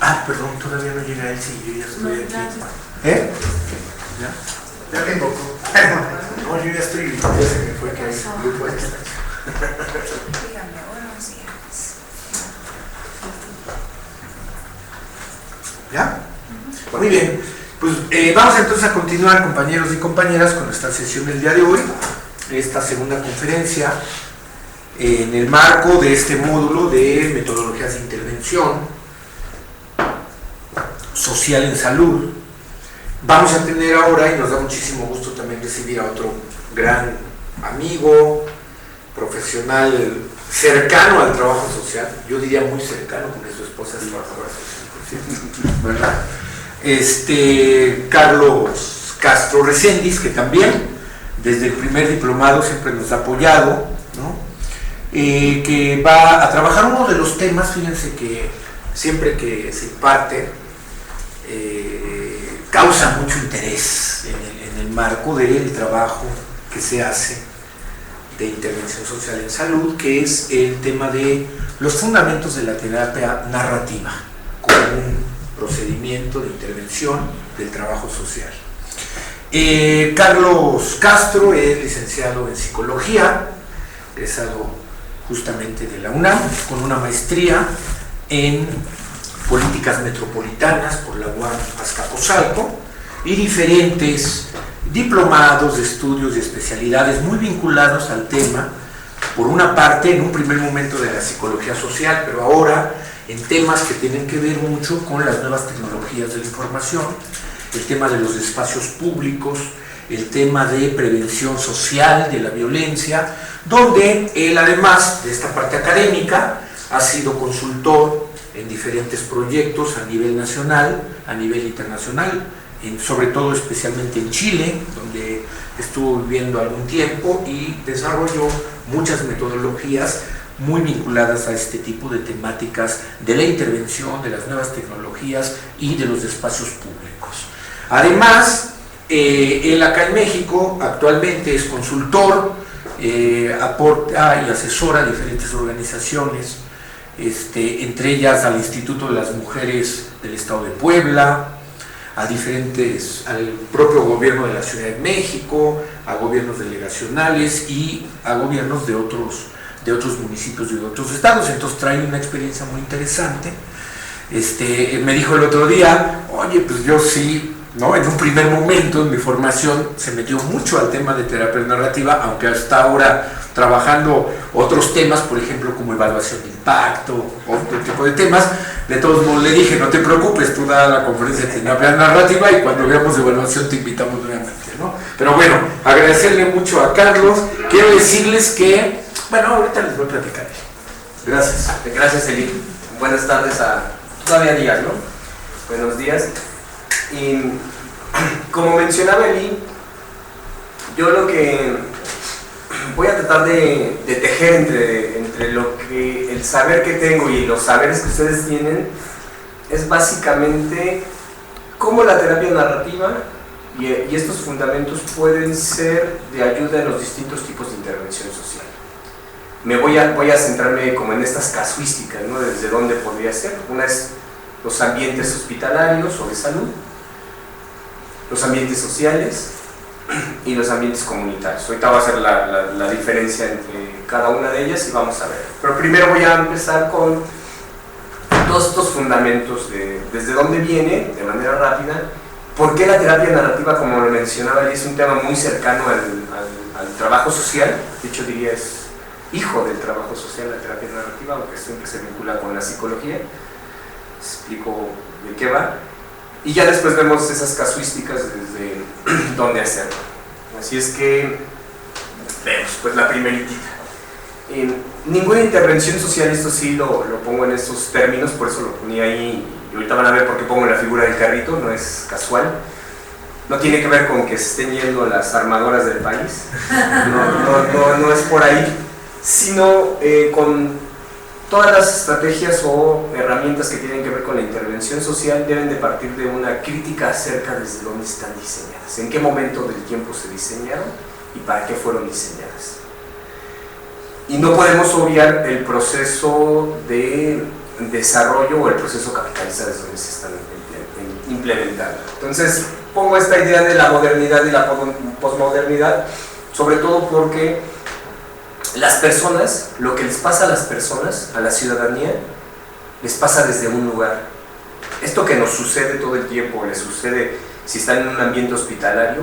Ah, perdón, todavía no llega él, sí, yo ya estoy aquí. ¿Eh? ¿Ya? Ya tengo. No, yo ya estoy, ya se me fue que hay grupo extra. Dígame, buenos días. ¿Ya? Muy bien. Pues vamos entonces a continuar, compañeros y compañeras, con nuestra sesión del día de hoy, esta segunda conferencia, en el marco de este módulo de metodologías de intervención social en salud. Vamos a tener ahora, y nos da muchísimo gusto también recibir a otro gran amigo, profesional cercano al trabajo social, yo diría muy cercano, porque su esposa es trabajadora social, ¿verdad? Carlos Castro Recendis, que también desde el primer diplomado siempre nos ha apoyado, ¿no? Que va a trabajar uno de los temas, fíjense que siempre que se imparte causa mucho interés en el marco del trabajo que se hace de intervención social en salud, que es el tema de los fundamentos de la terapia narrativa como un procedimiento de intervención del trabajo social. Carlos Castro es licenciado en psicología, egresado justamente de la UNAM, con una maestría en políticas metropolitanas por la UAM Azcapotzalco y diferentes diplomados de estudios y especialidades muy vinculados al tema, por una parte en un primer momento de la psicología social, pero ahora en temas que tienen que ver mucho con las nuevas tecnologías de la información, el tema de los espacios públicos, el tema de prevención social de la violencia, donde él, además de esta parte académica, ha sido consultor en diferentes proyectos a nivel nacional, a nivel internacional, sobre todo especialmente en Chile, donde estuvo viviendo algún tiempo y desarrolló muchas metodologías muy vinculadas a este tipo de temáticas de la intervención, de las nuevas tecnologías y de los espacios públicos. Además, él acá en México actualmente es consultor, aporta y asesora a diferentes organizaciones, entre ellas al Instituto de las Mujeres del Estado de Puebla, al propio gobierno de la Ciudad de México, a gobiernos delegacionales y a gobiernos de otros municipios y de otros estados. Entonces trae una experiencia muy interesante. Me dijo el otro día, oye, pues yo sí, ¿no? En un primer momento en mi formación se metió mucho al tema de terapia narrativa, aunque hasta ahora trabajando otros temas, por ejemplo, como evaluación de impacto, otro tipo de temas. De todos modos le dije, no te preocupes, tú da la conferencia de terapia narrativa y cuando veamos evaluación te invitamos nuevamente, ¿no? Pero bueno, agradecerle mucho a Carlos. Quiero decirles que, bueno, ahorita les voy a platicar. Gracias. Gracias, Eli. Buenas tardes todavía días, ¿no? Buenos días. Y como mencionaba Eli, yo lo que voy a tratar de tejer entre lo que el saber que tengo y los saberes que ustedes tienen es básicamente cómo la terapia narrativa y estos fundamentos pueden ser de ayuda en los distintos tipos de intervención social. Voy a centrarme como en estas casuísticas, ¿no? Desde dónde podría ser. Una es los ambientes hospitalarios o de salud, los ambientes sociales y los ambientes comunitarios. Ahorita va a ser la diferencia entre cada una de ellas y vamos a ver. Pero primero voy a empezar con todos estos fundamentos desde dónde viene, de manera rápida, por qué la terapia narrativa, como lo mencionaba, es un tema muy cercano al trabajo social. De hecho diría es hijo del trabajo social, la terapia narrativa, aunque siempre se vincula con la psicología. Explico de qué va. Y ya después vemos esas casuísticas desde dónde hacerlo. Así es que vemos pues la primeritita. Ninguna intervención social, esto sí lo pongo en estos términos, por eso lo ponía ahí, y ahorita van a ver por qué pongo la figura del carrito, no es casual. No tiene que ver con que se estén yendo las armadoras del país, no es por ahí, sino con todas las estrategias o herramientas que tienen que ver con la intervención social deben de partir de una crítica acerca desde dónde están diseñadas, en qué momento del tiempo se diseñaron y para qué fueron diseñadas. Y no podemos obviar el proceso de desarrollo o el proceso capitalista desde donde se están implementando. Entonces, pongo esta idea de la modernidad y la posmodernidad, sobre todo porque las personas, lo que les pasa a las personas, a la ciudadanía, les pasa desde un lugar. Esto que nos sucede todo el tiempo, les sucede si están en un ambiente hospitalario,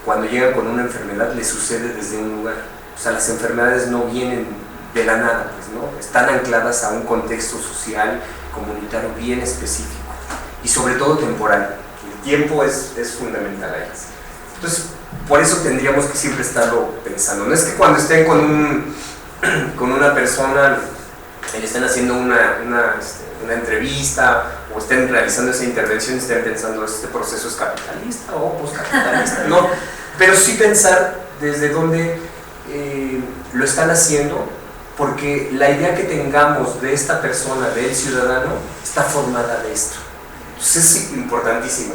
cuando llegan con una enfermedad, les sucede desde un lugar. O sea, las enfermedades no vienen de la nada, pues, ¿no? Están ancladas a un contexto social, comunitario bien específico y sobre todo temporal. El tiempo es fundamental ahí. Entonces, por eso tendríamos que siempre estarlo pensando. No es que cuando estén con una persona y le estén haciendo una entrevista o estén realizando esa intervención, estén pensando este proceso es capitalista o poscapitalista, no, pero sí pensar desde dónde lo están haciendo, porque la idea que tengamos de esta persona, del ciudadano, está formada de esto. Entonces es importantísimo.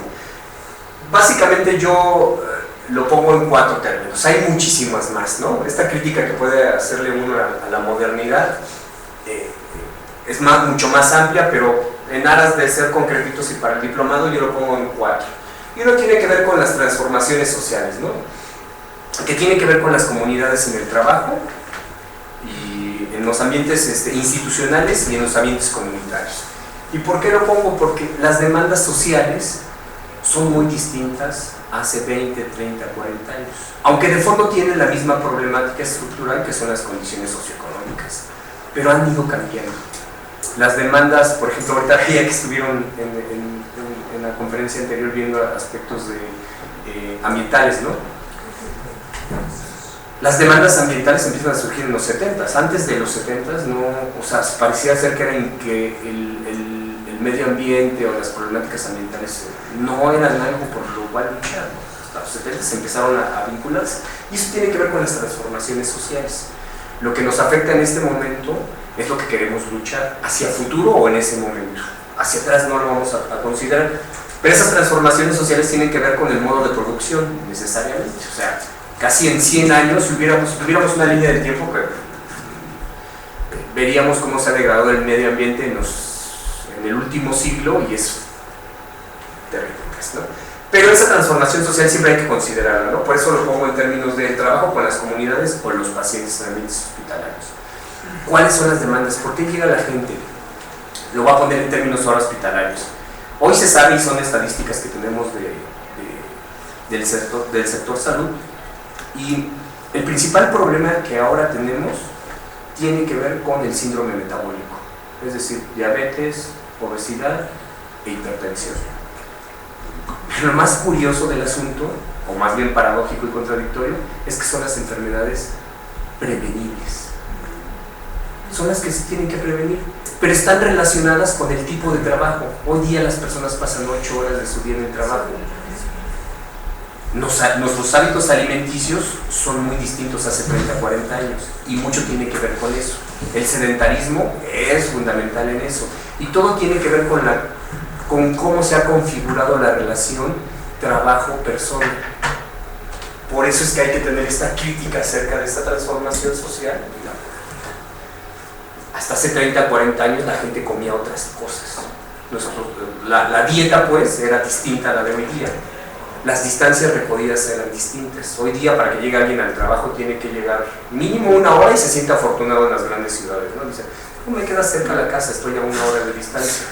Básicamente yo lo pongo en 4 términos, hay muchísimas más, ¿no? Esta crítica que puede hacerle uno a la modernidad es mucho más amplia, pero en aras de ser concretitos y para el diplomado yo lo pongo en 4. Y uno tiene que ver con las transformaciones sociales, ¿no? Que tiene que ver con las comunidades en el trabajo y en los ambientes institucionales y en los ambientes comunitarios. ¿Y por qué lo pongo? Porque las demandas sociales son muy distintas hace 20, 30, 40 años, aunque de fondo tienen la misma problemática estructural que son las condiciones socioeconómicas, pero han ido cambiando. Las demandas, por ejemplo, ahorita veía que estuvieron en la conferencia anterior viendo aspectos ambientales, ¿no? Las demandas ambientales empiezan a surgir en los 70s. Antes de los 70s, no, o sea, parecía ser que el medio ambiente o las problemáticas ambientales no eran algo por lo cual luchar, ¿no? Hasta los 70s empezaron a vincularse, y eso tiene que ver con las transformaciones sociales. Lo que nos afecta en este momento es lo que queremos luchar, hacia futuro o en ese momento. Hacia atrás no lo vamos a considerar, pero esas transformaciones sociales tienen que ver con el modo de producción, necesariamente. O sea, casi en 100 años, si tuviéramos una línea de tiempo, veríamos cómo se ha degradado el medio ambiente en el último siglo, y es terrible, ¿no? Pero esa transformación social siempre hay que considerarla, ¿no? Por eso lo pongo en términos del trabajo con las comunidades o los pacientes en ambientes hospitalarios. ¿Cuáles son las demandas? ¿Por qué llega la gente? Lo voy a poner en términos ahora hospitalarios. Hoy se sabe, y son estadísticas que tenemos del sector salud, y el principal problema que ahora tenemos tiene que ver con el síndrome metabólico, es decir, diabetes, obesidad e hipertensión. Pero lo más curioso del asunto, o más bien paradójico y contradictorio, es que son las enfermedades prevenibles. Son las que se tienen que prevenir, pero están relacionadas con el tipo de trabajo. Hoy día las personas pasan 8 horas de su día en el trabajo. Nuestros hábitos alimenticios son muy distintos hace 30, 40 años, y mucho tiene que ver con eso. El sedentarismo es fundamental en eso, y todo tiene que ver con cómo se ha configurado la relación trabajo-persona. Por eso es que hay que tener esta crítica acerca de esta transformación social. Hasta hace 30, 40 años la gente comía otras cosas. La dieta, pues, era distinta a la de hoy día. Las distancias recorridas eran distintas. Hoy día, para que llegue alguien al trabajo, tiene que llegar mínimo 1 hora y se siente afortunado en las grandes ciudades, ¿no? Dice, no me queda cerca la casa, estoy a 1 hora de distancia.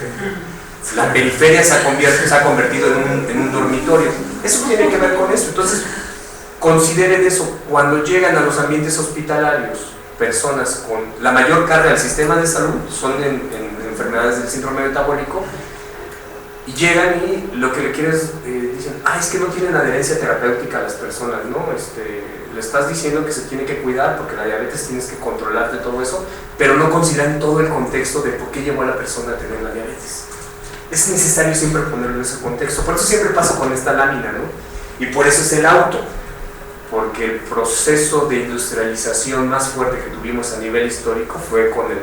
La periferia se ha convertido en un dormitorio. Eso tiene que ver con eso. Entonces, consideren eso. Cuando llegan a los ambientes hospitalarios personas con la mayor carga del sistema de salud, son en enfermedades del síndrome metabólico, y llegan y lo que le quieres, dicen, es que no tienen adherencia terapéutica a las personas, ¿no? Le estás diciendo que se tiene que cuidar porque la diabetes tienes que controlarte todo eso, pero no consideran todo el contexto de por qué llevó a la persona a tener la diabetes. Es necesario siempre ponerlo en ese contexto. Por eso siempre paso con esta lámina, ¿no? Y por eso es el auto, porque el proceso de industrialización más fuerte que tuvimos a nivel histórico fue con el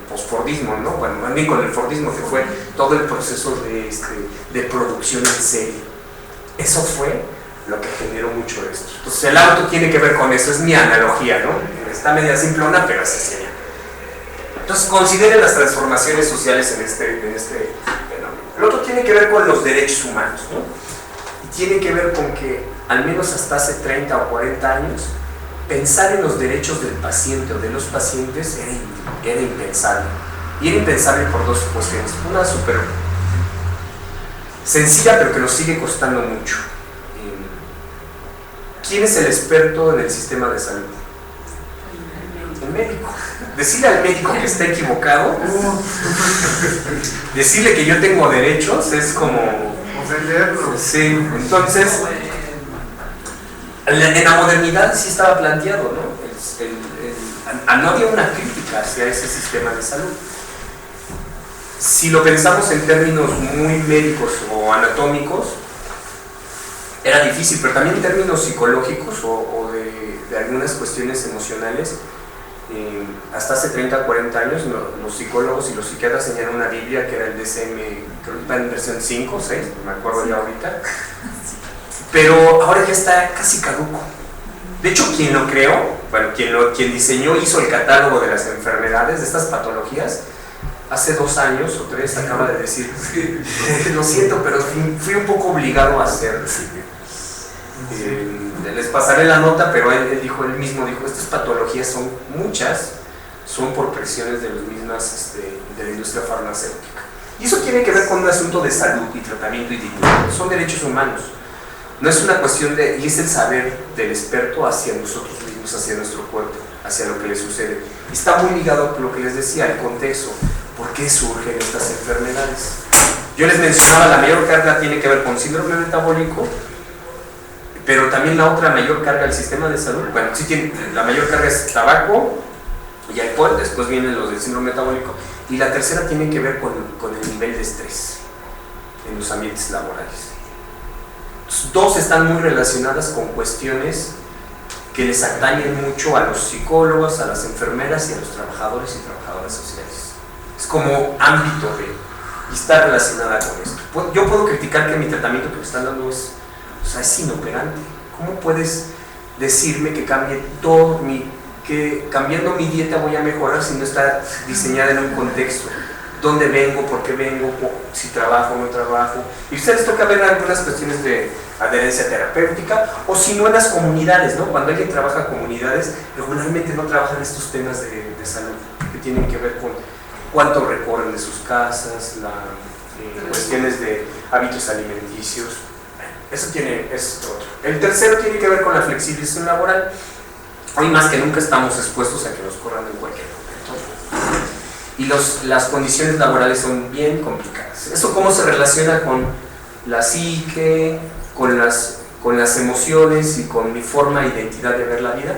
posfordismo, ¿no? Bueno, más bien con el fordismo, que fue todo el proceso de producción en serie. Eso fue lo que generó mucho esto. Entonces el auto tiene que ver con eso, es mi analogía, ¿no? Está media simplona, pero es sencilla. Entonces consideren las transformaciones sociales en este fenómeno. El otro tiene que ver con los derechos humanos, ¿no? Y tiene que ver con que, al menos hasta hace 30 o 40 años, pensar en los derechos del paciente o de los pacientes era impensable. Y era impensable por dos cuestiones. Una súper sencilla, pero que nos sigue costando mucho. ¿Quién es el experto en el sistema de salud? El médico. Decirle al médico que está equivocado, decirle que yo tengo derechos, es como ofenderlo. Sí, entonces, en la modernidad sí estaba planteado, ¿no? No había una crítica hacia ese sistema de salud. Si lo pensamos en términos muy médicos o anatómicos, era difícil, pero también en términos psicológicos o de algunas cuestiones emocionales. Hasta hace 30 o 40 años los psicólogos y los psiquiatras tenían una Biblia que era el DSM, creo que está en versión 5 o 6, no me acuerdo ya ahorita, pero ahora ya está casi caduco. De hecho, quien lo creó, bueno, quien diseñó, hizo el catálogo de las enfermedades, de estas patologías, hace 2 años o 3 acaba de decir, lo siento, pero fui un poco obligado a hacerlo. Les pasaré la nota, pero él mismo dijo, estas patologías son muchas, son por presiones de las mismas de la industria farmacéutica. Y eso tiene que ver con un asunto de salud y tratamiento y dignidad, son derechos humanos. No es una cuestión y es el saber del experto hacia nosotros mismos, hacia nuestro cuerpo, hacia lo que le sucede. Y está muy ligado a lo que les decía, el contexto, ¿por qué surgen estas enfermedades? Yo les mencionaba, la mayor carga tiene que ver con síndrome metabólico, pero también la otra mayor carga del sistema de salud, bueno, sí tiene, la mayor carga es tabaco y alcohol, después vienen los del síndrome metabólico, y la tercera tiene que ver con el nivel de estrés en los ambientes laborales. Entonces, dos están muy relacionadas con cuestiones que les atañen mucho a los psicólogos, a las enfermeras y a los trabajadores y trabajadoras sociales. Es como ámbito y está relacionada con esto. Yo puedo criticar que mi tratamiento que me están dando es inoperante. ¿Cómo puedes decirme que cambie todo que cambiando mi dieta voy a mejorar si no está diseñada en un contexto? ¿Dónde vengo? ¿Por qué vengo? ¿Si trabajo o no trabajo? Y a ustedes toca ver algunas cuestiones de adherencia terapéutica, o si no en las comunidades, ¿no? Cuando alguien trabaja en comunidades, regularmente no trabajan estos temas de salud, que tienen que ver con cuánto recorren de sus casas, cuestiones de hábitos alimenticios. Eso es otro. El tercero tiene que ver con la flexibilización laboral. Hoy más que nunca estamos expuestos a que nos corran en cualquier momento. Y las condiciones laborales son bien complicadas. ¿Eso cómo se relaciona con la psique, con las emociones y con mi forma e identidad de ver la vida?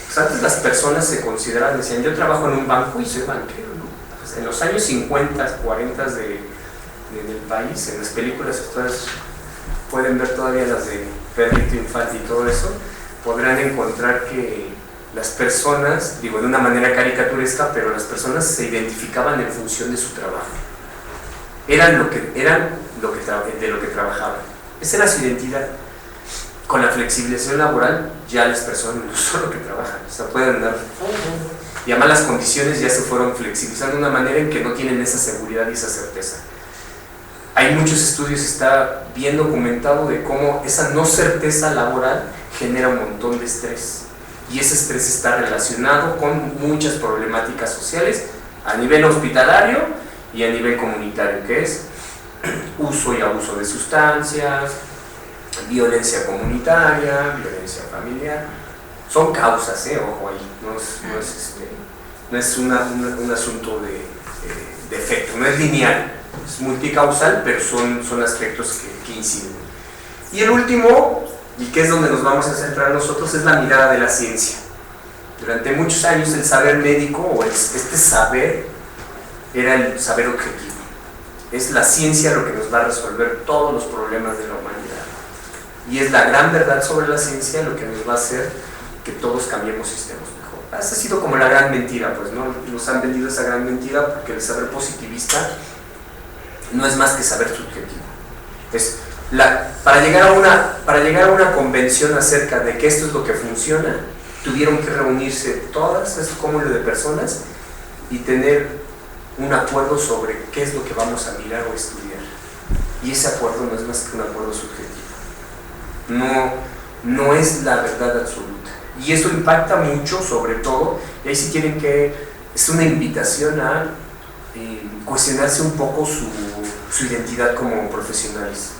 Pues antes las personas se consideraban, decían, yo trabajo en un banco y soy banquero, ¿no? Pues en los años 50, 40 del país, en las películas que ustedes pueden ver todavía, las de Pedrito Infante y todo eso, podrán encontrar que las personas, digo de una manera caricaturesca, pero las personas se identificaban en función de su trabajo. Eran de lo que trabajaban. Esa era su identidad. Con la flexibilización laboral, ya las personas no son lo que trabajan, o sea, pueden andar. Y además las condiciones ya se fueron flexibilizando de una manera en que no tienen esa seguridad y esa certeza. Hay muchos estudios, está bien documentado de cómo esa no certeza laboral genera un montón de estrés. Y ese estrés está relacionado con muchas problemáticas sociales a nivel hospitalario y a nivel comunitario, que es uso y abuso de sustancias, violencia comunitaria, violencia familiar. Son causas, ojo ahí, no es un asunto de efecto, no es lineal. Es multicausal, pero son aspectos que inciden. Y el último, y que es donde nos vamos a centrar nosotros, es la mirada de la ciencia. Durante muchos años el saber médico, o este saber, era el saber objetivo. Es la ciencia lo que nos va a resolver todos los problemas de la humanidad. Y es la gran verdad sobre la ciencia lo que nos va a hacer que todos cambiemos sistemas mejor. Esa ha sido como la gran mentira, pues, ¿no? Nos han vendido esa gran mentira porque el saber positivista no es más que saber subjetivo. Para llegar a una convención acerca de que esto es lo que funciona, tuvieron que reunirse todas, es cúmulo de personas, y tener un acuerdo sobre qué es lo que vamos a mirar o estudiar. Y ese acuerdo no es más que un acuerdo subjetivo. No es la verdad absoluta. Y esto impacta mucho, sobre todo, y ahí sí tienen que, es una invitación a cuestionarse un poco su identidad como profesionales.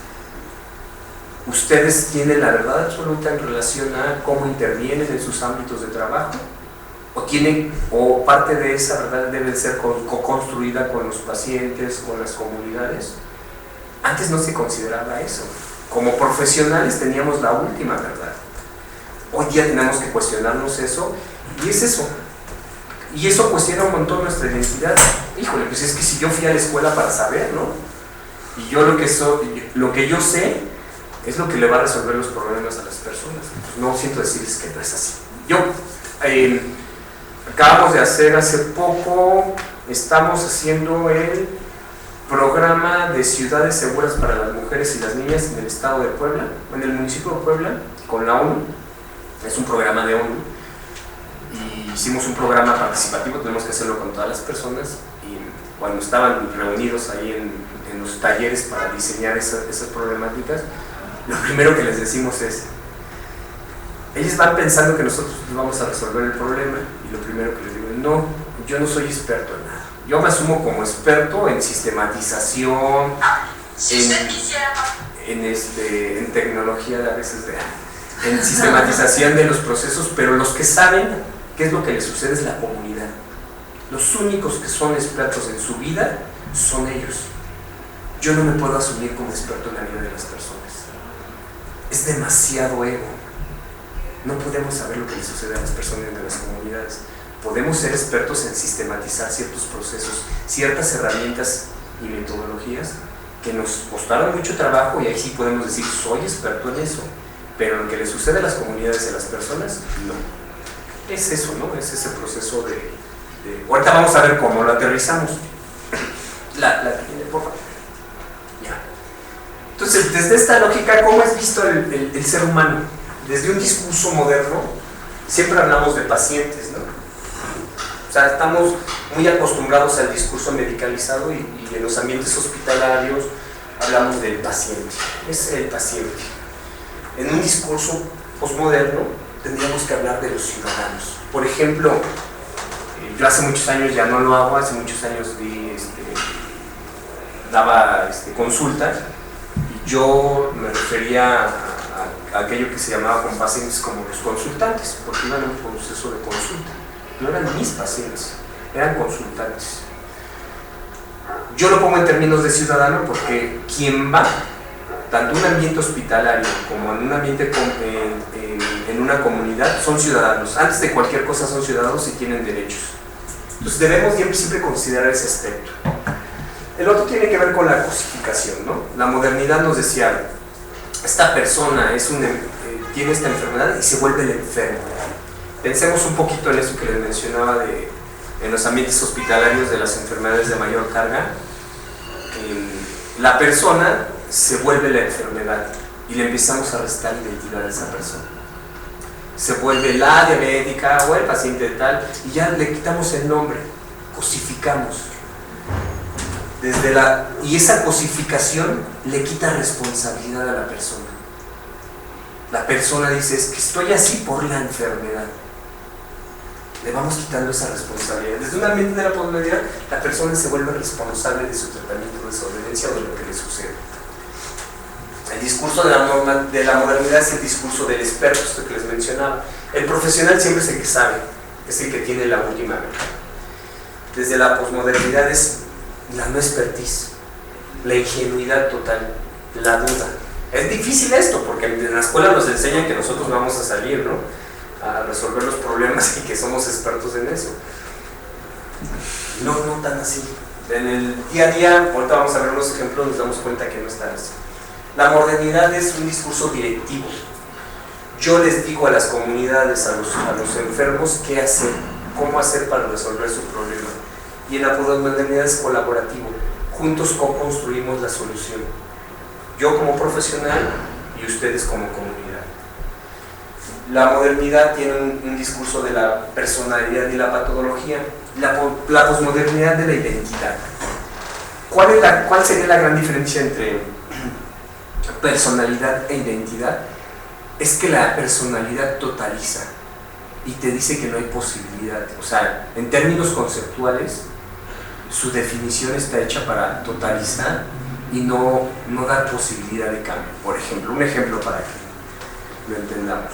¿Ustedes tienen la verdad absoluta en relación a cómo intervienen en sus ámbitos de trabajo? ¿O parte de esa verdad debe ser co-construida con los pacientes, con las comunidades? Antes no se consideraba eso. Como profesionales teníamos la última verdad. Hoy día tenemos que cuestionarnos eso, y es eso. Y eso cuestiona un montón nuestra identidad. Híjole, pues es que si yo fui a la escuela para saber, ¿no? Y yo lo que yo sé es lo que le va a resolver los problemas a las personas. Pues no siento decirles que no es así. Acabamos de hacer hace poco, estamos haciendo el programa de ciudades seguras para las mujeres y las niñas en el estado de Puebla, en el municipio de Puebla, con la ONU. Es un programa de ONU y hicimos un programa participativo, tenemos que hacerlo con todas las personas, y cuando estaban reunidos ahí en los talleres para diseñar esas problemáticas, lo primero que les decimos es: ellos van pensando que nosotros vamos a resolver el problema, y lo primero que les digo es: no, yo no soy experto en nada. Yo me asumo como experto en sistematización, en tecnología a veces, en sistematización de los procesos, pero los que saben qué es lo que les sucede es la comunidad. Los únicos que son expertos en su vida son ellos. Yo no me puedo asumir como experto en la vida de las personas. Es demasiado ego. No podemos saber lo que les sucede a las personas de las comunidades. Podemos ser expertos en sistematizar ciertos procesos, ciertas herramientas y metodologías que nos costaron mucho trabajo, y ahí sí podemos decir: soy experto en eso. Pero lo que le sucede a las comunidades y a las personas, no. Es eso, ¿no? Es ese proceso de... Ahorita vamos a ver cómo lo aterrizamos. Por favor. Ya. Entonces, desde esta lógica, ¿cómo es visto el ser humano? Desde un discurso moderno, siempre hablamos de pacientes, ¿no? O sea, estamos muy acostumbrados al discurso medicalizado, y en los ambientes hospitalarios hablamos del paciente. Es el paciente. En un discurso posmoderno tendríamos que hablar de los ciudadanos. Por ejemplo, yo hace muchos años, ya no lo hago, hace muchos años daba consultas, y yo me refería a aquello que se llamaba con pacientes como los consultantes, porque iban en un proceso de consulta. No eran mis pacientes, eran consultantes. Yo lo pongo en términos de ciudadano porque quien va, tanto en un ambiente hospitalario como en un ambiente en una comunidad, son ciudadanos. Antes de cualquier cosa son ciudadanos y tienen derechos. Entonces debemos siempre considerar ese aspecto. El otro tiene que ver con la cosificación, ¿no? La modernidad nos decía: esta persona tiene esta enfermedad y se vuelve el enfermo. Pensemos un poquito en eso que les mencionaba en los ambientes hospitalarios de las enfermedades de mayor carga. La persona se vuelve la enfermedad y le empezamos a restar identidad a esa persona. Se vuelve la diabética o el paciente tal, y ya le quitamos el nombre, cosificamos. Y esa cosificación le quita responsabilidad a la persona. La persona dice: es que estoy así por la enfermedad. Le vamos quitando esa responsabilidad. Desde un ambiente de la posmodernidad, la persona se vuelve responsable de su tratamiento, de su dolencia o de lo que le sucede. El discurso de la modernidad es el discurso del experto, esto que les mencionaba. El profesional siempre es el que sabe, es el que tiene la última verdad. Desde la posmodernidad es la no expertise, la ingenuidad total, la duda. Es difícil esto, porque en la escuela nos enseñan que nosotros vamos a salir, ¿no?, a resolver los problemas y que somos expertos en eso. No tan así. En el día a día, ahorita vamos a ver unos ejemplos, nos damos cuenta que no está así. La modernidad es un discurso directivo. Yo les digo a las comunidades, a los enfermos, qué hacer, cómo hacer para resolver su problema. Y en la posmodernidad es colaborativo. Juntos co-construimos la solución. Yo como profesional y ustedes como comunidad. La modernidad tiene un discurso de la personalidad y la patología. la posmodernidad de la identidad. ¿Cuál sería la gran diferencia entre personalidad e identidad? Es que la personalidad totaliza y te dice que no hay posibilidad. O sea, en términos conceptuales, su definición está hecha para totalizar y no dar posibilidad de cambio. Por ejemplo, un ejemplo para que lo entendamos.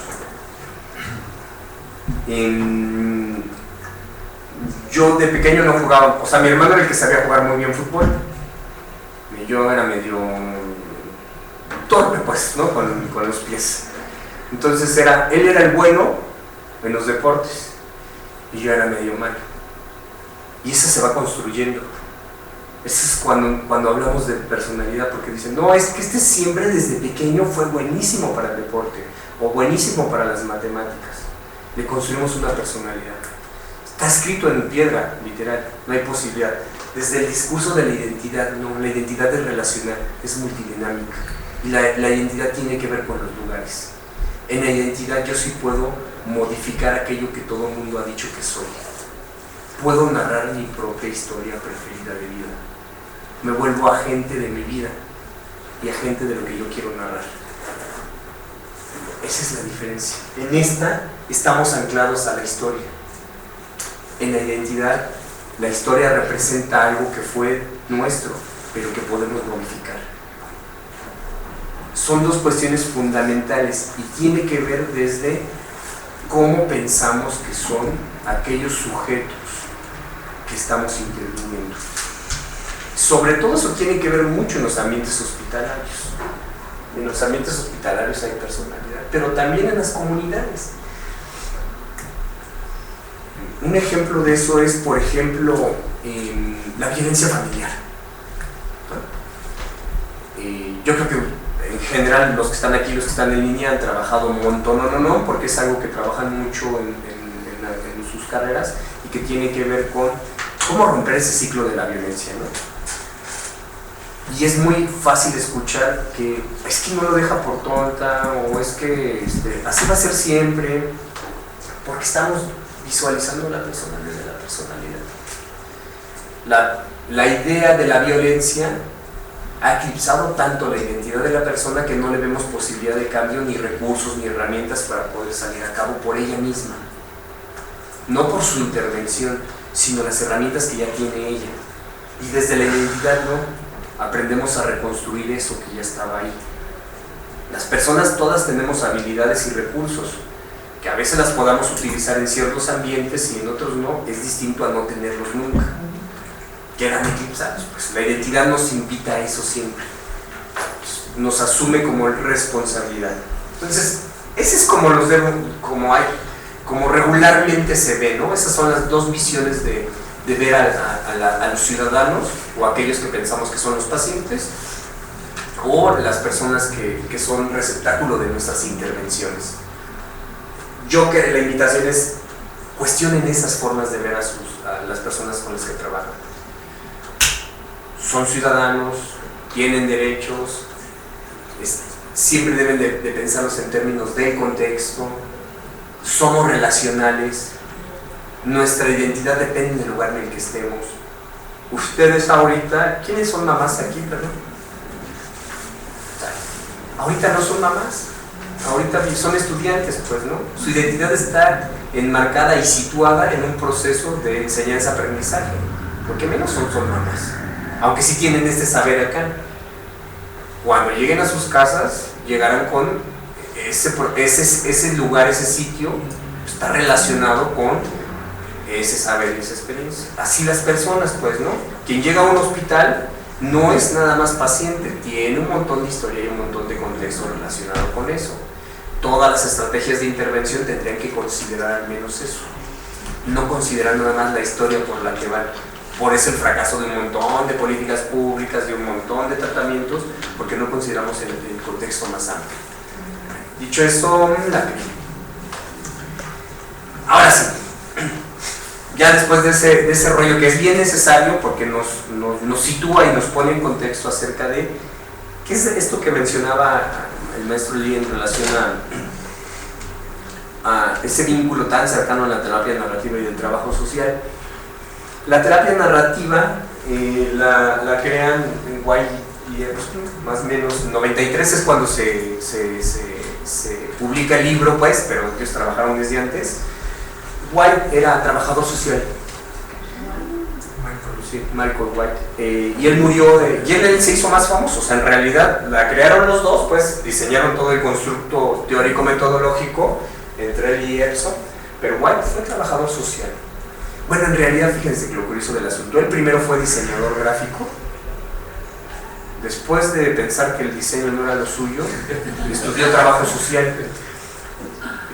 Yo de pequeño no jugaba, o sea, mi hermano era el que sabía jugar muy bien fútbol. Yo era medio torpe, pues, ¿no? Con los pies. Entonces él era el bueno en los deportes y yo era medio malo. Y eso se va construyendo. Eso es cuando hablamos de personalidad, porque dicen, no, es que este siempre desde pequeño fue buenísimo para el deporte o buenísimo para las matemáticas. Le construimos una personalidad. Está escrito en piedra, literal, no hay posibilidad. Desde el discurso de la identidad, no, la identidad es relacional, es multidinámica. Y la identidad tiene que ver con los lugares. En la identidad yo sí puedo modificar aquello que todo el mundo ha dicho que soy. Puedo narrar mi propia historia preferida de vida. Me vuelvo agente de mi vida y agente de lo que yo quiero narrar. Esa es la diferencia. En esta estamos anclados a la historia. En la identidad, la historia representa algo que fue nuestro, pero que podemos modificar. Son dos cuestiones fundamentales y tiene que ver desde cómo pensamos que son aquellos sujetos que estamos interviniendo. Sobre todo eso tiene que ver mucho en los ambientes hospitalarios. En los ambientes hospitalarios hay personalidad, pero también en las comunidades. Un ejemplo de eso es, por ejemplo, la violencia familiar. Yo creo que en general los que están aquí, los que están en línea, han trabajado un montón, porque es algo que trabajan mucho en sus carreras y que tiene que ver con cómo romper ese ciclo de la violencia, ¿no? Y es muy fácil escuchar que es que no lo deja por tonta, o es que así va a ser siempre, porque estamos visualizando la personalidad de la personalidad. La idea de la violencia ha eclipsado tanto la identidad de la persona que no le vemos posibilidad de cambio, ni recursos, ni herramientas para poder salir a cabo por ella misma. No por su intervención, sino las herramientas que ya tiene ella. Y desde la identidad, ¿no? Aprendemos a reconstruir eso que ya estaba ahí. Las personas todas tenemos habilidades y recursos, que a veces las podamos utilizar en ciertos ambientes y en otros no, es distinto a no tenerlos nunca. Quedan eclipsados, pues la identidad nos invita a eso siempre, nos asume como responsabilidad. Entonces, ese es como como regularmente se ve, ¿no? Esas son las dos visiones de ver a los ciudadanos, o aquellos que pensamos que son los pacientes, o las personas que son receptáculo de nuestras intervenciones. Yo que la invitación es, cuestionen esas formas de ver a las personas con las que trabajan. Son ciudadanos, tienen derechos, siempre deben de pensarlos en términos del contexto, somos relacionales, nuestra identidad depende del lugar en el que estemos. Ustedes ahorita, ¿quiénes son mamás aquí, perdón? Ahorita no son mamás, ahorita son estudiantes, pues, ¿no? Su identidad está enmarcada y situada en un proceso de enseñanza-aprendizaje, porque menos son mamás, aunque sí tienen este saber acá. Cuando lleguen a sus casas, llegarán con ese lugar, ese sitio, está relacionado con ese saber y esa experiencia. Así las personas, pues, ¿no? Quien llega a un hospital no es nada más paciente, tiene un montón de historia y un montón de contexto relacionado con eso. Todas las estrategias de intervención tendrían que considerar al menos eso, no considerar nada más la historia por la que van. Por eso el fracaso de un montón de políticas públicas, de un montón de tratamientos, porque no consideramos el contexto más amplio. Dicho eso, ahora sí, ya después de ese rollo que es bien necesario, porque nos sitúa y nos pone en contexto acerca de qué es esto que mencionaba el maestro Lee en relación a ese vínculo tan cercano a la terapia narrativa y del trabajo social. La terapia narrativa la crean White y Epstein, más o menos 93 es cuando se publica el libro, pues, pero ellos trabajaron desde antes. White era trabajador social. Michael White. Y él murió, y él se hizo más famoso. O sea, en realidad la crearon los dos, pues diseñaron todo el constructo teórico-metodológico entre él y Epson, pero White fue trabajador social. Bueno, en realidad, fíjense que lo curioso del asunto, él primero fue diseñador gráfico, después de pensar que el diseño no era lo suyo, estudió trabajo social,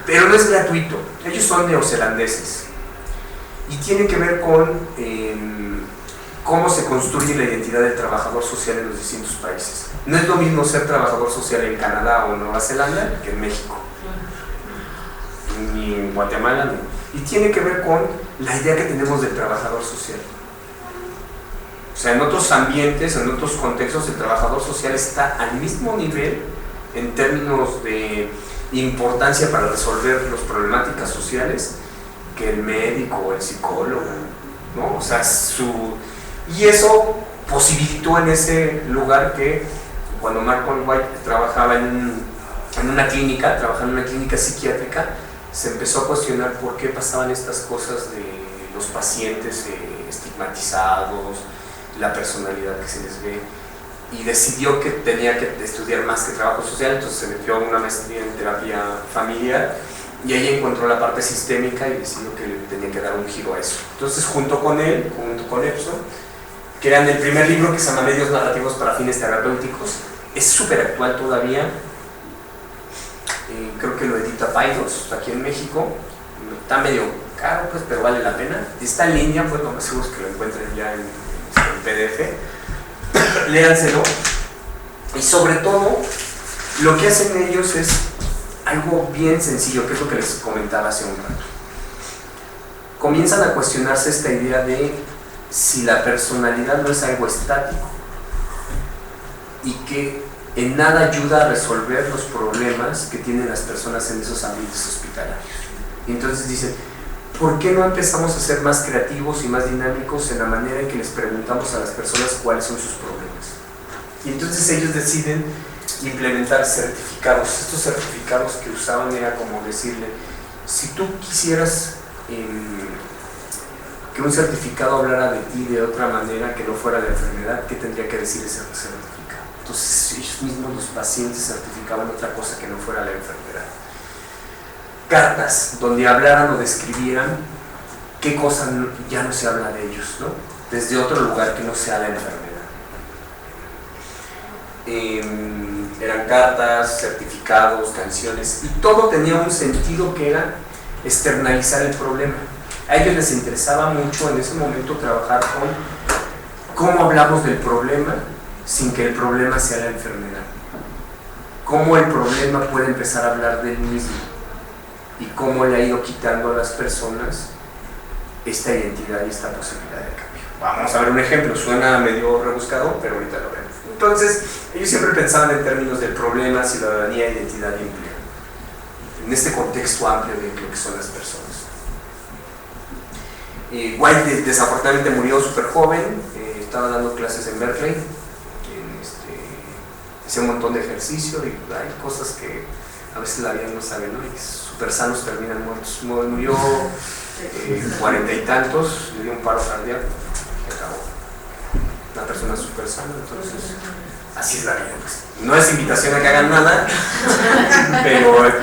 pero no es gratuito. Ellos son neozelandeses y tiene que ver con cómo se construye la identidad del trabajador social en los distintos países. No es lo mismo ser trabajador social en Canadá o Nueva Zelanda que en México, ni en Guatemala, y tiene que ver con la idea que tenemos del trabajador social. O sea, en otros ambientes, en otros contextos, el trabajador social está al mismo nivel en términos de importancia para resolver las problemáticas sociales que el médico o el psicólogo, ¿no? O sea, y eso posibilitó en ese lugar que cuando Michael White trabajaba en una clínica psiquiátrica, se empezó a cuestionar por qué pasaban estas cosas de los pacientes estigmatizados, la personalidad que se les ve, y decidió que tenía que estudiar más que trabajo social. Entonces se metió a una maestría en terapia familiar y ahí encontró la parte sistémica y decidió que le tenía que dar un giro a eso. Entonces junto con él, junto con Epson, crean el primer libro que se llama Medios Narrativos para Fines Terapéuticos. Es súper actual todavía. Creo que lo edita Paidos aquí en México. Está medio caro, pues, pero vale la pena. Está en línea, pues lo más seguro es que lo encuentren ya en PDF. Léanselo. Y sobre todo, lo que hacen ellos es algo bien sencillo, que es lo que les comentaba hace un rato. Comienzan a cuestionarse esta idea de si la personalidad no es algo estático y que en nada ayuda a resolver los problemas que tienen las personas en esos ambientes hospitalarios. Y entonces dicen, ¿por qué no empezamos a ser más creativos y más dinámicos en la manera en que les preguntamos a las personas cuáles son sus problemas? Y entonces ellos deciden implementar certificados. Estos certificados que usaban era como decirle, si tú quisieras que un certificado hablara de ti de otra manera que no fuera la enfermedad, ¿qué tendría que decir ese certificado? Entonces ellos mismos, los pacientes, certificaban otra cosa que no fuera la enfermedad. Cartas donde hablaran o describieran qué cosa ya no se habla de ellos, ¿no? Desde otro lugar que no sea la enfermedad. Eran cartas, certificados, canciones, y todo tenía un sentido que era externalizar el problema. A ellos les interesaba mucho en ese momento trabajar con cómo hablamos del problema sin que el problema sea la enfermedad. Cómo el problema puede empezar a hablar del mismo y cómo le ha ido quitando a las personas esta identidad y esta posibilidad de cambio. Vamos a ver un ejemplo, suena medio rebuscado, pero ahorita lo vemos. Entonces, ellos siempre pensaban en términos del problema, ciudadanía, identidad y empleo, en este contexto amplio de lo que son las personas. White desafortunadamente murió súper joven, estaba dando clases en Berkeley, hacía un montón de ejercicio y hay cosas que a veces la vida no sabe, ¿no? Y súper sanos terminan muertos. Murió 40 y tantos, le dio un paro cardíaco y acabó. Una persona súper sana, entonces así es la vida, pues. No es invitación a que hagan nada,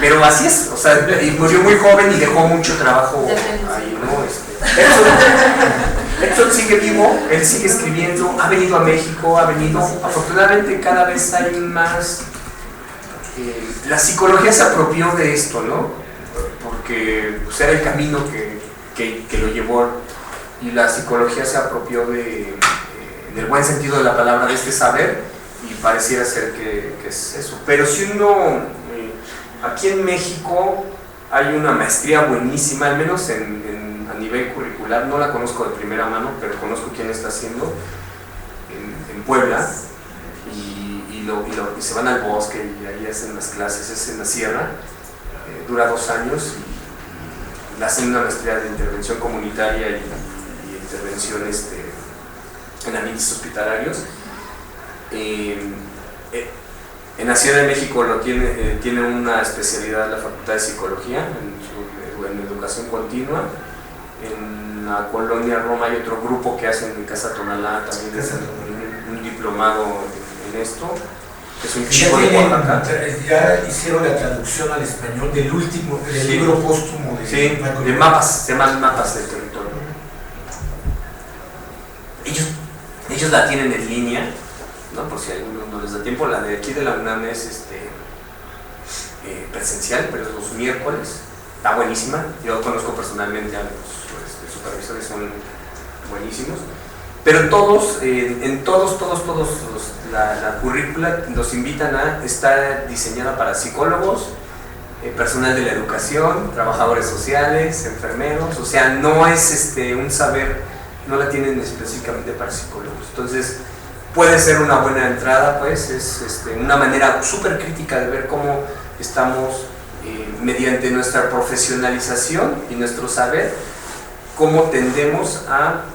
pero así es. O sea, y murió muy joven y dejó mucho trabajo ahí, ¿no? Epson sigue vivo, él sigue escribiendo, ha venido a México, afortunadamente cada vez hay más. La psicología se apropió de esto, ¿no? Porque pues, era el camino que lo llevó, y la psicología se apropió en el buen sentido de la palabra, de este saber, y pareciera ser que es eso. Pero si uno, aquí en México hay una maestría buenísima, al menos a nivel curricular, no la conozco de primera mano, pero conozco quién está haciendo en Puebla, y se van al bosque y ahí hacen las clases, es en la sierra, dura 2 años y hacen una maestría de intervención comunitaria y intervención en ambientes hospitalarios. En la Ciudad de México tiene una especialidad la Facultad de Psicología en educación continua. En la colonia Roma hay otro grupo que hacen en Casa Tonalá también un diplomado en esto. Es un chico de Oaxaca. Ya hicieron la traducción al español del libro póstumo de mapas, se llaman mapas del territorio. Ellos la tienen en línea, ¿no? Por si a alguno no les da tiempo. La de aquí de la UNAM es presencial, pero es los miércoles. Está buenísima. Yo conozco personalmente a los supervisores, son buenísimos. Pero todos, la currícula los invitan a estar diseñada para psicólogos, personal de la educación, trabajadores sociales, enfermeros. O sea, no es un saber, no la tienen específicamente para psicólogos. Entonces, puede ser una buena entrada, pues, es una manera súper crítica de ver cómo estamos, mediante nuestra profesionalización y nuestro saber, cómo tendemos a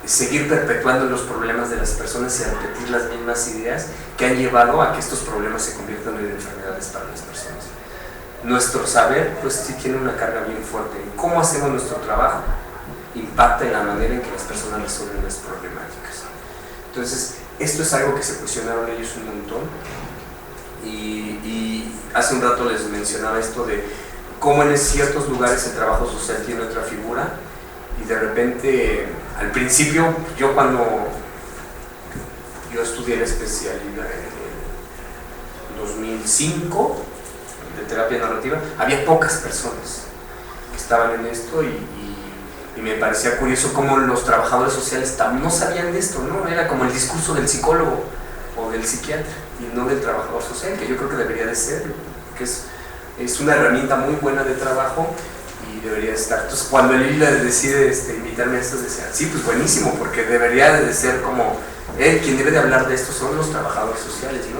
seguir perpetuando los problemas de las personas y a repetir las mismas ideas que han llevado a que estos problemas se conviertan en enfermedades para las personas. Nuestro saber, pues, sí tiene una carga bien fuerte. Cómo hacemos nuestro trabajo impacta en la manera en que las personas resuelven las problemáticas. Entonces, esto es algo que se cuestionaron ellos un montón. Y hace un rato les mencionaba esto de cómo en ciertos lugares el trabajo social tiene otra figura, y de repente, al principio, cuando yo estudié la especialidad en 2005 de terapia narrativa, había pocas personas que estaban en esto, y me parecía curioso cómo los trabajadores sociales no sabían de esto, ¿no? Era como el discurso del psicólogo o del psiquiatra y no del trabajador social, que yo creo que debería de ser, que es una herramienta muy buena de trabajo y debería estar. Entonces, cuando el ILA decide invitarme a esto, decía, sí, pues buenísimo, porque debería de ser como, quien debe de hablar de esto son los trabajadores sociales, ¿no?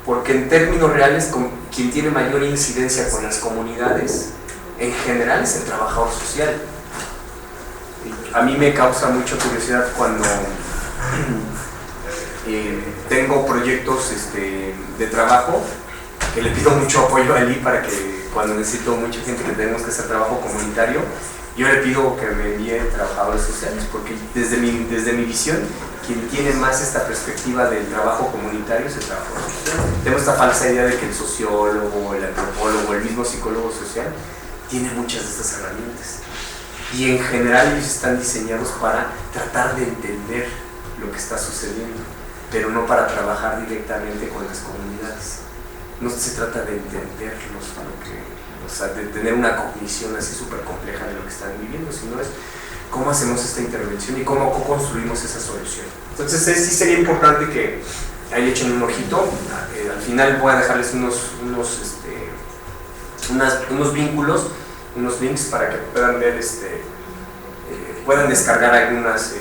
Porque en términos reales, quien tiene mayor incidencia con las comunidades, en general, es el trabajador social. A mí me causa mucha curiosidad cuando tengo proyectos de trabajo, que le pido mucho apoyo a Eli para que cuando necesito mucha gente que tenemos que hacer trabajo comunitario, yo le pido que me envíe trabajadores sociales, porque desde mi visión, quien tiene más esta perspectiva del trabajo comunitario es el trabajador social. Tengo esta falsa idea de que el sociólogo, el antropólogo, el mismo psicólogo social tiene muchas de estas herramientas, y en general ellos están diseñados para tratar de entender lo que está sucediendo, pero no para trabajar directamente con las comunidades. No se trata de entenderlos, o sea, de tener una cognición así súper compleja de lo que están viviendo, sino es cómo hacemos esta intervención y cómo construimos esa solución. Entonces sí sería importante que ahí le echen un ojito. Al final voy a dejarles unos vínculos, unos links para que puedan ver, puedan descargar algunas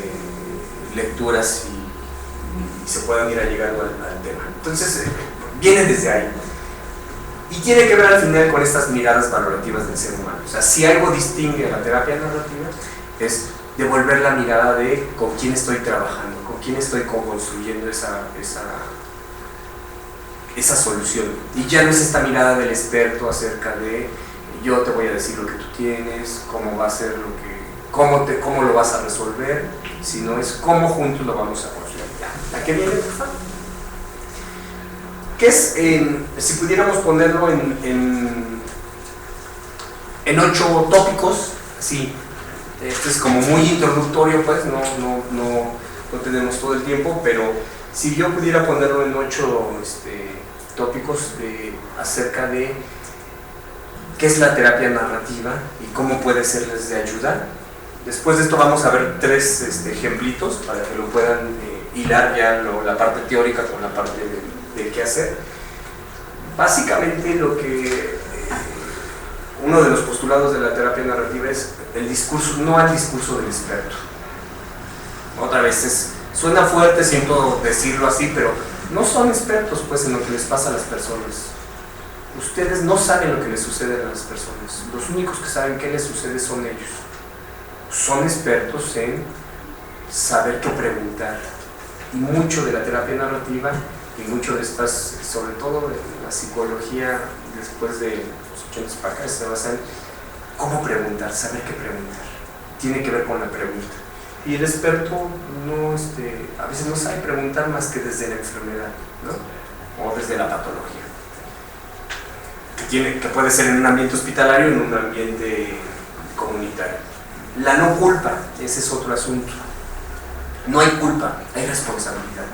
lecturas y se puedan ir llegando al tema. Entonces viene desde ahí. Y tiene que ver al final con estas miradas valorativas del ser humano. O sea, si algo distingue a la terapia narrativa es devolver la mirada de con quién estoy trabajando, con quién estoy construyendo esa solución. Y ya no es esta mirada del experto acerca de yo te voy a decir lo que tú tienes, cómo va a ser cómo lo vas a resolver, sino es cómo juntos lo vamos a construir. ¿A qué viene? ¿Qué es, si pudiéramos ponerlo en 8 tópicos? Sí, esto es como muy introductorio, pues no tenemos todo el tiempo, pero si yo pudiera ponerlo en 8 tópicos acerca de qué es la terapia narrativa y cómo puede serles de ayuda. Después de esto vamos a ver 3 ejemplitos para que lo puedan hilar ya la parte teórica con la parte de qué hacer. Básicamente uno de los postulados de la terapia narrativa es el discurso, no al discurso del experto. Otra vez suena fuerte, siento decirlo así, pero no son expertos pues en lo que les pasa a las personas. Ustedes no saben lo que les sucede a las personas, los únicos que saben qué les sucede son ellos. son expertos en saber qué preguntar. Y mucho de la terapia narrativa y mucho de estas, sobre todo de la psicología después de los 80 para acá, se basa en cómo preguntar, saber qué preguntar. Tiene que ver con la pregunta. Y el experto no, a veces no sabe preguntar más que desde la enfermedad, ¿no? O desde la patología. Que puede ser en un ambiente hospitalario o en un ambiente comunitario. La no culpa, ese es otro asunto. No hay culpa, hay responsabilidad.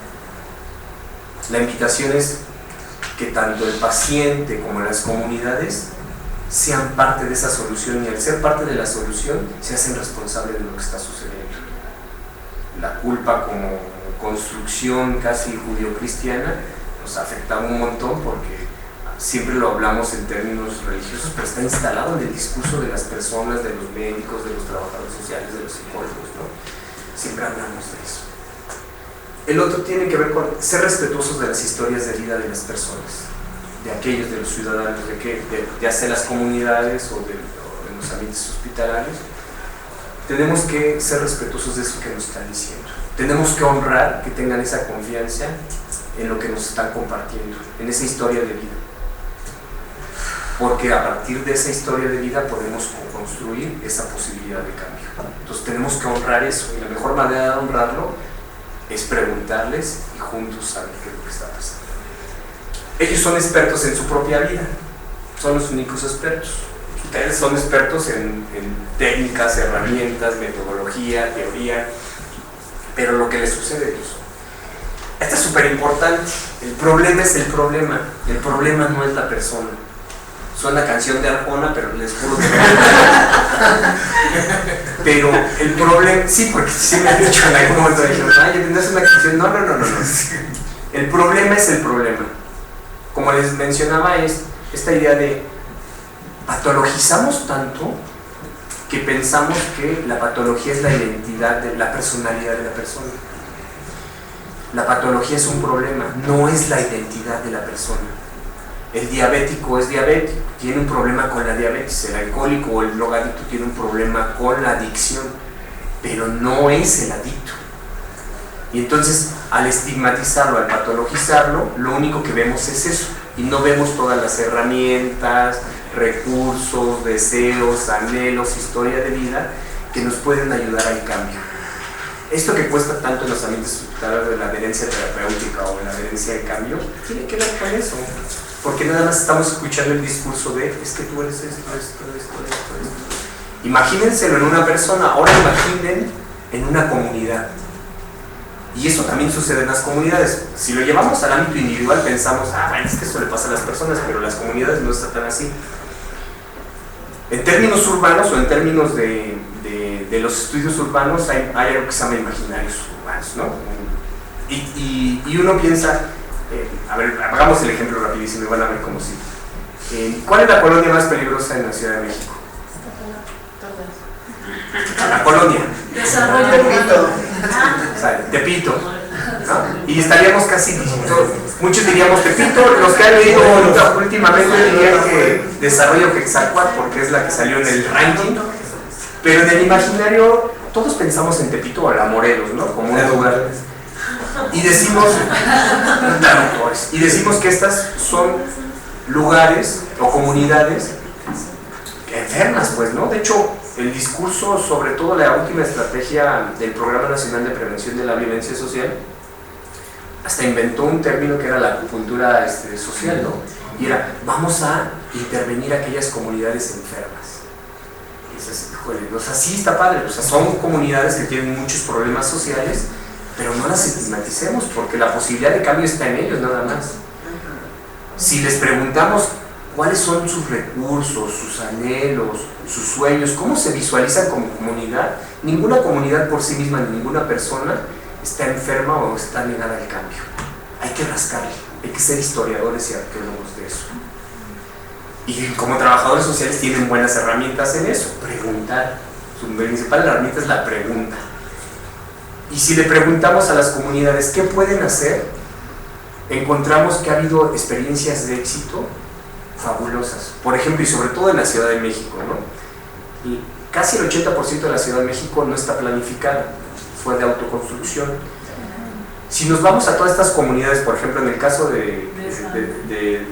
La invitación es que tanto el paciente como las comunidades sean parte de esa solución, y al ser parte de la solución se hacen responsables de lo que está sucediendo. La culpa como construcción casi judío-cristiana nos afecta un montón porque siempre lo hablamos en términos religiosos, pero está instalado en el discurso de las personas, de los médicos, de los trabajadores sociales, de los psicólogos, ¿no? Siempre hablamos de eso. El otro tiene que ver con ser respetuosos de las historias de vida de las personas, de aquellos, de los ciudadanos, ya sea las comunidades o en los ambientes hospitalarios. Tenemos que ser respetuosos de eso que nos están diciendo. Tenemos que honrar que tengan esa confianza en lo que nos están compartiendo, en esa historia de vida. Porque a partir de esa historia de vida podemos construir esa posibilidad de cambio. Entonces tenemos que honrar eso, y la mejor manera de honrarlo es preguntarles y juntos saber qué es lo que está pasando. Ellos son expertos en su propia vida, son los únicos expertos. Ustedes son expertos en técnicas, herramientas, metodología, teoría, pero lo que les sucede a ellos. Esto es súper importante. El problema es el problema no es la persona. Suena canción de Arjona, pero les juro que no. Pero el problema, sí, porque sí me han dicho en algún momento, dijeron, ay, ¿tendrás una canción? No. El problema es el problema. Como les mencionaba, es esta idea de patologizamos tanto que pensamos que la patología es la identidad, la personalidad de la persona. La patología es un problema, no es la identidad de la persona. El diabético es diabético, tiene un problema con la diabetes. El alcohólico o el drogadicto tiene un problema con la adicción, pero no es el adicto. Y entonces, al estigmatizarlo, al patologizarlo, lo único que vemos es eso, y no vemos todas las herramientas, recursos, deseos, anhelos, historia de vida que nos pueden ayudar al cambio. Esto que cuesta tanto en los ambientes hospitalarios de la adherencia terapéutica o la adherencia al cambio, tiene que ver con eso, porque nada más estamos escuchando el discurso de es que tú eres esto. Imagínenselo en una persona, ahora imaginen en una comunidad. Y eso también sucede en las comunidades. Si lo llevamos al ámbito individual pensamos, bueno, es que eso le pasa a las personas, pero las comunidades no están tan así. En términos urbanos o en términos de los estudios urbanos hay algo que se llama imaginarios urbanos, ¿no? Y uno piensa, a ver, hagamos el ejemplo rapidísimo y van a ver cómo sí. ¿Cuál es la colonia más peligrosa en la Ciudad de México? La colonia. Desarrollo Tepito. O sea, Tepito, ¿no? Y estaríamos casi, muchos diríamos Tepito, los que han leído últimamente dirían que Desarrollo Quetzalcóatl porque es la que salió en el ranking, pero en el imaginario todos pensamos en Tepito o la Morelos, ¿no? Como un lugar. Y decimos que estas son lugares o comunidades enfermas, pues, ¿no? De hecho, el discurso, sobre todo la última estrategia del Programa Nacional de Prevención de la Violencia Social, hasta inventó un término que era la acupuntura social, ¿no? Y era, vamos a intervenir aquellas comunidades enfermas. Y dices, híjole, o sea, sí está padre, o sea, son comunidades que tienen muchos problemas sociales, pero no las estigmaticemos, porque la posibilidad de cambio está en ellos nada más. Si les preguntamos cuáles son sus recursos, sus anhelos, sus sueños, cómo se visualizan como comunidad, ninguna comunidad por sí misma, ni ninguna persona está enferma o está negada al cambio. Hay que rascarle, hay que ser historiadores y arqueólogos de eso. Y como trabajadores sociales tienen buenas herramientas en eso, preguntar. Su principal herramienta es la pregunta. Y si le preguntamos a las comunidades qué pueden hacer, encontramos que ha habido experiencias de éxito fabulosas. Por ejemplo, y sobre todo en la Ciudad de México, ¿no? Y casi el 80% de la Ciudad de México no está planificada, fue de autoconstrucción. Si nos vamos a todas estas comunidades, por ejemplo, en el caso de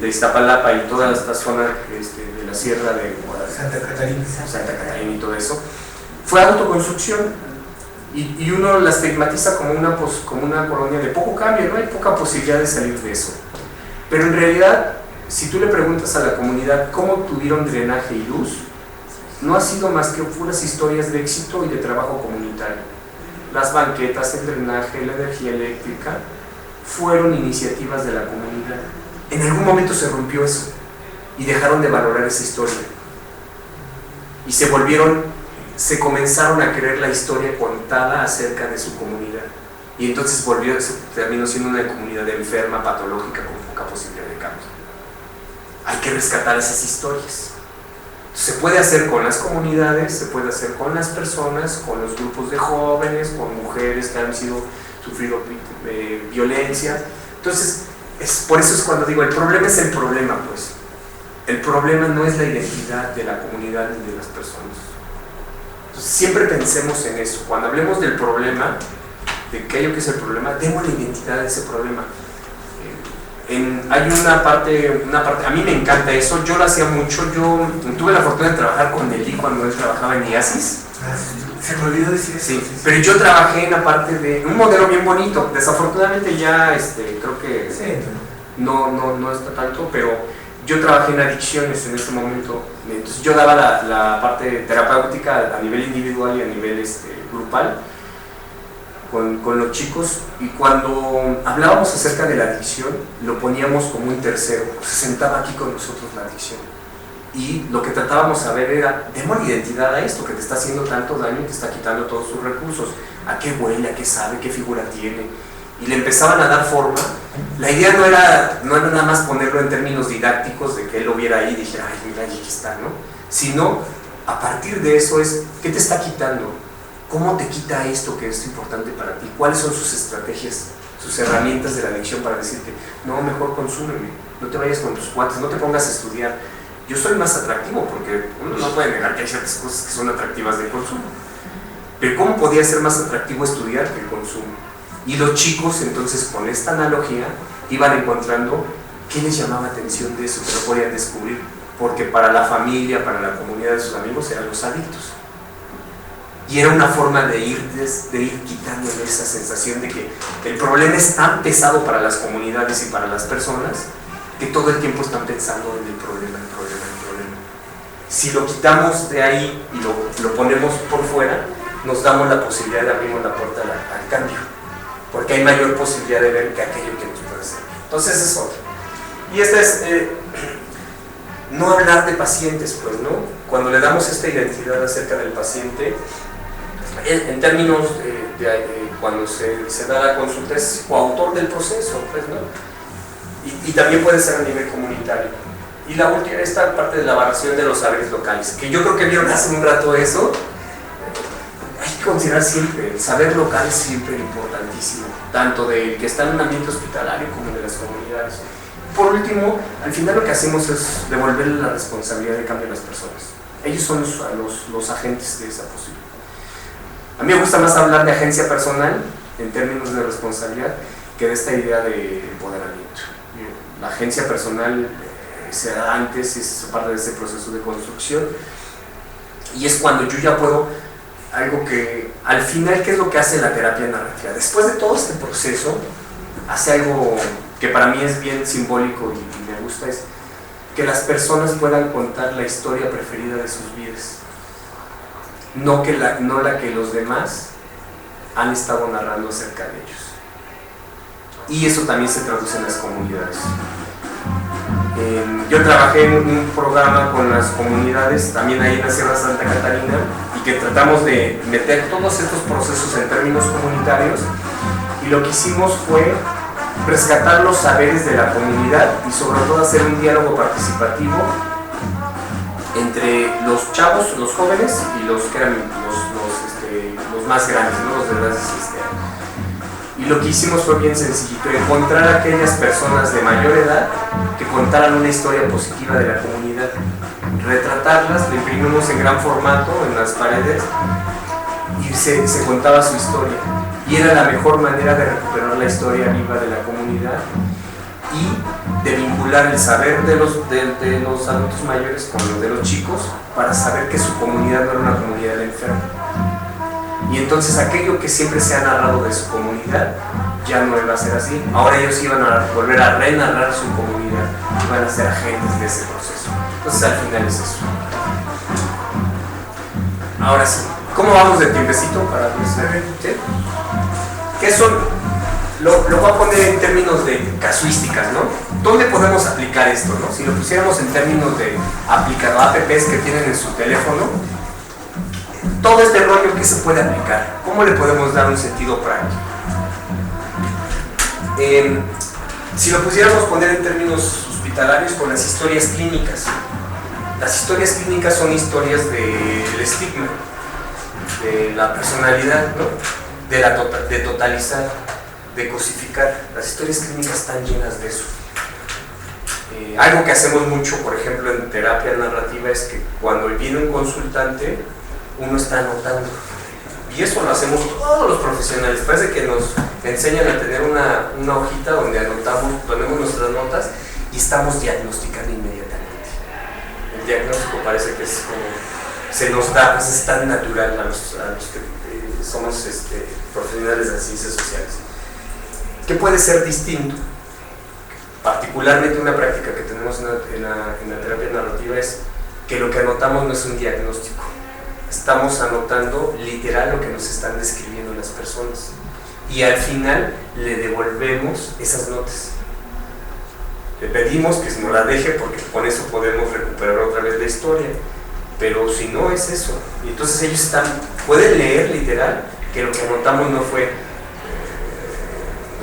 Iztapalapa y toda esta zona de la sierra de Santa Catarina y todo eso, fue autoconstrucción. Y uno la estigmatiza como una colonia de poco cambio, ¿no? Hay poca posibilidad de salir de eso. Pero en realidad, si tú le preguntas a la comunidad cómo tuvieron drenaje y luz, no ha sido más que puras historias de éxito y de trabajo comunitario. Las banquetas, el drenaje, la energía eléctrica, fueron iniciativas de la comunidad. En algún momento se rompió eso y dejaron de valorar esa historia. Y se comenzaron a creer la historia contada acerca de su comunidad. Y entonces terminó siendo una comunidad enferma, patológica, con poca posibilidad de cambio. Hay que rescatar esas historias. Se puede hacer con las comunidades, se puede hacer con las personas, con los grupos de jóvenes, con mujeres que han sufrido violencia. Entonces, por eso es cuando digo, el problema es el problema, pues. El problema no es la identidad de la comunidad ni de las personas. Entonces, siempre pensemos en eso. Cuando hablemos del problema, de aquello que es el problema, demos la identidad de ese problema. Hay una parte, a mí me encanta eso, yo lo hacía mucho, yo tuve la fortuna de trabajar con Eli cuando él trabajaba en IASIS. Se me olvidó decir eso. Sí, pero yo trabajé en la parte de un modelo bien bonito, desafortunadamente ya creo que no está tanto, pero yo trabajé en adicciones en ese momento, entonces yo daba la parte terapéutica a nivel individual y a nivel grupal con los chicos, y cuando hablábamos acerca de la adicción lo poníamos como un tercero, se sentaba aquí con nosotros la adicción y lo que tratábamos de ver era, demos identidad a esto que te está haciendo tanto daño y te está quitando todos sus recursos, a qué huele, a qué sabe, qué figura tiene, y le empezaban a dar forma. La idea no era nada más ponerlo en términos didácticos de que él lo viera ahí y dijera, ay mira, aquí está, ¿no? Sino a partir de eso es, ¿qué te está quitando? ¿Cómo te quita esto que es importante para ti? ¿Cuáles son sus estrategias, sus herramientas de la adicción para decirte, no, mejor consúmeme, no te vayas con tus cuates, no te pongas a estudiar? Yo soy más atractivo porque uno no puede negar que hay ciertas cosas que son atractivas del consumo. Pero ¿cómo podía ser más atractivo estudiar que el consumo? Y los chicos entonces con esta analogía iban encontrando qué les llamaba atención de eso, que no podían descubrir, porque para la familia, para la comunidad de sus amigos eran los adictos. Y era una forma de ir quitándole esa sensación de que el problema es tan pesado para las comunidades y para las personas que todo el tiempo están pensando en el problema. Si lo quitamos de ahí y lo ponemos por fuera, nos damos la posibilidad de abrir la puerta al cambio, porque hay mayor posibilidad de ver que aquello que nos puede hacer. Entonces es otro. Y esta es no hablar de pacientes, pues, ¿no? Cuando le damos esta identidad acerca del paciente, en términos cuando se da la consulta, es coautor del proceso, pues, ¿no? Y también puede ser a nivel comunitario. Y la última, esta parte de la evaluación de los saberes locales, que yo creo que vieron hace un rato eso. Hay que considerar siempre, el saber local es siempre importantísimo, tanto del que está en un ambiente hospitalario como de las comunidades. Por último, al final lo que hacemos es devolverle la responsabilidad de cambio a las personas. Ellos son los agentes de esa posibilidad. A mí me gusta más hablar de agencia personal en términos de responsabilidad que de esta idea de empoderamiento. La agencia personal se da antes, es parte de ese proceso de construcción, y es cuando yo ya puedo, algo que al final, ¿qué es lo que hace la terapia narrativa? Después de todo este proceso, hace algo que para mí es bien simbólico y me gusta, es que las personas puedan contar la historia preferida de sus vidas, no la que los demás han estado narrando acerca de ellos. Y eso también se traduce en las comunidades. Yo trabajé en un programa con las comunidades, también ahí en la Sierra Santa Catarina, y que tratamos de meter todos estos procesos en términos comunitarios, y lo que hicimos fue rescatar los saberes de la comunidad y sobre todo hacer un diálogo participativo entre los chavos, los jóvenes y los que eran los más grandes, ¿no? Los de edades Y lo que hicimos fue bien sencillito, encontrar a aquellas personas de mayor edad que contaran una historia positiva de la comunidad retratarlas, lo imprimimos en gran formato en las paredes y se contaba su historia. Y era la mejor manera de recuperar la historia viva de la comunidad y de vincular el saber de los adultos mayores con los de los chicos para saber que su comunidad no era una comunidad enferma. Y entonces aquello que siempre se ha narrado de su comunidad ya no iba a ser así. Ahora ellos iban a volver a renarrar su comunidad, iban a ser agentes de ese proceso. Entonces al final es eso. Ahora sí, ¿cómo vamos de tiempecito para ver? ¿Sí? ¿Qué son? Lo voy a poner en términos de casuísticas, ¿no? ¿Dónde podemos aplicar esto, no? Si lo pusiéramos en términos de aplicar apps que tienen en su teléfono, todo este rollo que se puede aplicar, ¿cómo le podemos dar un sentido práctico? Si lo pusiéramos poner en términos hospitalarios, con las historias clínicas. Las historias clínicas son historias del estigma, de la personalidad, ¿no? De totalizar, de cosificar. Las historias clínicas están llenas de eso. Algo que hacemos mucho, por ejemplo, en terapia narrativa es que cuando viene un consultante, uno está anotando. Y eso lo hacemos todos los profesionales. Parece que nos enseñan a tener una hojita donde anotamos, ponemos nuestras notas y estamos diagnosticando inmediatamente. El diagnóstico parece que es como, se nos da, pues es tan natural a los que somos profesionales de las ciencias sociales. ¿Qué puede ser distinto? Particularmente una práctica que tenemos en la terapia narrativa es que lo que anotamos no es un diagnóstico. Estamos anotando literal lo que nos están describiendo las personas. Y al final le devolvemos esas notas. Le pedimos que nos la deje porque con eso podemos recuperar otra vez la historia. Pero si no es eso. Y entonces ellos pueden leer literal que lo que anotamos no fue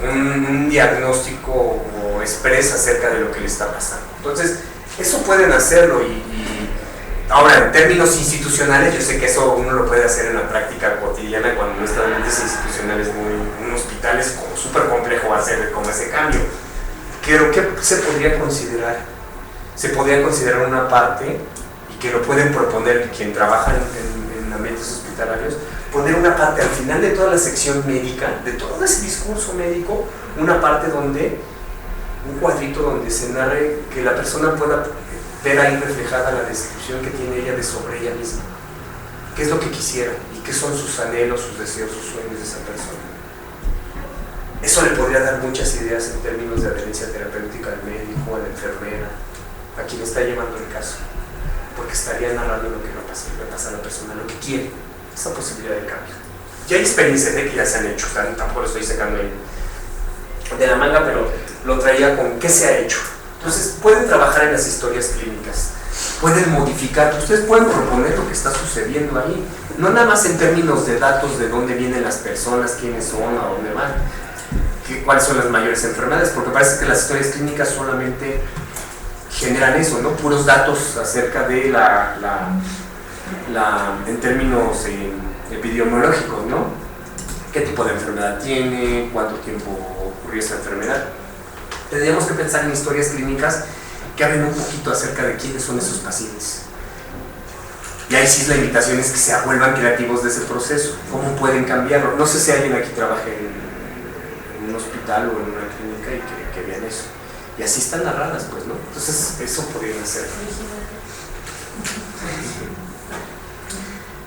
un diagnóstico o expresa acerca de lo que le está pasando. Entonces, eso pueden hacerlo y ahora, en términos institucionales, yo sé que eso uno lo puede hacer en la práctica cotidiana cuando no está en entes institucionales, un hospital es como súper complejo hacer como ese cambio. Pero, ¿qué se podría considerar? Se podría considerar una parte, y que lo pueden proponer quien trabaja en ambientes hospitalarios, poner una parte al final de toda la sección médica, de todo ese discurso médico, una parte donde, un cuadrito donde se narre, que la persona pueda ver ahí reflejada la descripción que tiene ella sobre ella misma, qué es lo que quisiera y qué son sus anhelos, sus deseos, sus sueños de esa persona. Eso le podría dar muchas ideas en términos de adherencia terapéutica al médico, a la enfermera, a quien está llevando el caso, porque estaría narrando lo que le pasa a la persona, lo que quiere, esa posibilidad de cambio. Ya hay experiencias que ya se han hecho, tampoco lo estoy sacando ahí de la manga, pero lo traía con qué se ha hecho. Entonces pueden trabajar en las historias clínicas, pueden modificar, ustedes pueden proponer lo que está sucediendo ahí, no nada más en términos de datos de dónde vienen las personas, quiénes son, a dónde van, cuáles son las mayores enfermedades, porque parece que las historias clínicas solamente generan eso, ¿no? Puros datos acerca de en términos epidemiológicos, ¿no? ¿Qué tipo de enfermedad tiene? ¿Cuánto tiempo ocurrió esa enfermedad? Tendríamos que pensar en historias clínicas que hablen un poquito acerca de quiénes son esos pacientes. Y ahí sí la invitación es que se vuelvan creativos de ese proceso. ¿Cómo pueden cambiarlo? No sé si alguien aquí trabaja en un hospital o en una clínica y que vean eso. Y así están narradas, pues, ¿no? Entonces, eso podrían hacer.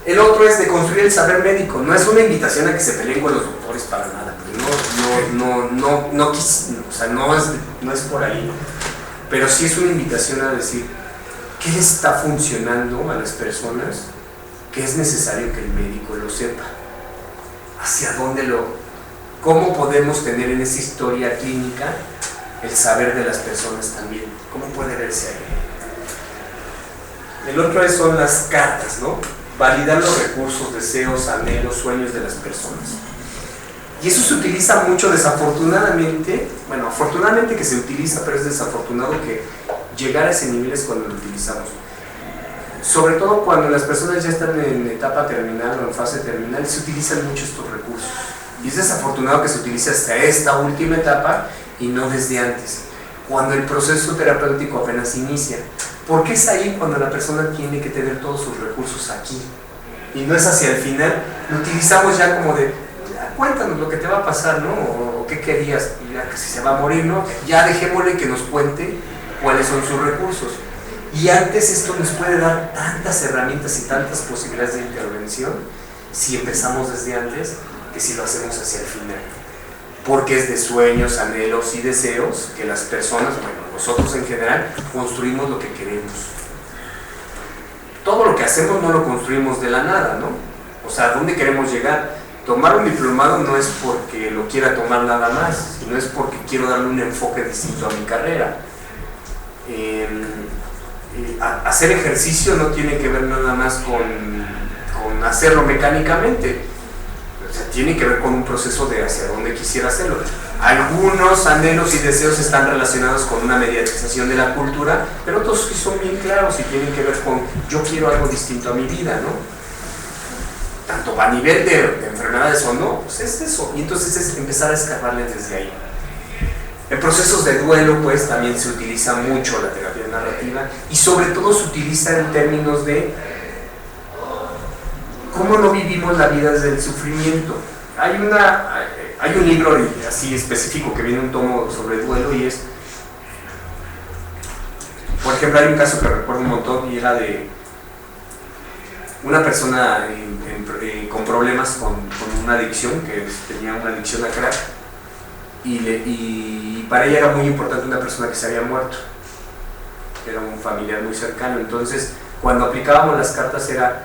El otro es de construir el saber médico. No es una invitación a que se peleen con los doctores para nada. No es por ahí. Pero sí es una invitación a decir qué le está funcionando a las personas, que es necesario que el médico lo sepa. Hacia dónde cómo podemos tener en esa historia clínica el saber de las personas también. ¿Cómo puede verse ahí? El otro son las cartas, ¿no? Validar los recursos, deseos, anhelos, sueños de las personas. Y eso se utiliza mucho, desafortunadamente, bueno, afortunadamente que se utiliza, pero es desafortunado que llegar a ese nivel es cuando lo utilizamos. Sobre todo cuando las personas ya están en etapa terminal o en fase terminal, se utilizan mucho estos recursos. Y es desafortunado que se utilice hasta esta última etapa y no desde antes, cuando el proceso terapéutico apenas inicia. porque es ahí cuando la persona tiene que tener todos sus recursos aquí, y no es hacia el final. Lo utilizamos ya como de, cuéntanos lo que te va a pasar, ¿no? O qué querías, y ya que si se va a morir, ¿no? Ya dejémosle que nos cuente cuáles son sus recursos. Y antes esto nos puede dar tantas herramientas y tantas posibilidades de intervención si empezamos desde antes que si lo hacemos hacia el final. Porque es de sueños, anhelos y deseos que las personas, bueno, nosotros en general, construimos lo que queremos. Todo lo que hacemos no lo construimos de la nada, ¿no? O sea, ¿a dónde queremos llegar? Tomar un diplomado no es porque lo quiera tomar nada más, sino es porque quiero darle un enfoque distinto a mi carrera. Hacer ejercicio no tiene que ver nada más con hacerlo mecánicamente, o sea, tiene que ver con un proceso de hacia dónde quisiera hacerlo. Algunos anhelos y deseos están relacionados con una mediatización de la cultura, pero otros sí son bien claros y tienen que ver con yo quiero algo distinto a mi vida, ¿no? Tanto a nivel de enfermedades o no, pues es eso, y entonces es empezar a escarbarle desde ahí. En procesos de duelo, pues, también se utiliza mucho la terapia narrativa y sobre todo se utiliza en términos de cómo no vivimos la vida desde el sufrimiento. Hay un libro así específico que viene un tomo sobre duelo y es, por ejemplo, hay un caso que recuerdo un montón y era de una persona con problemas con una adicción, que tenía una adicción a crack. Y para ella era muy importante una persona que se había muerto, era un familiar muy cercano. Entonces cuando aplicábamos las cartas era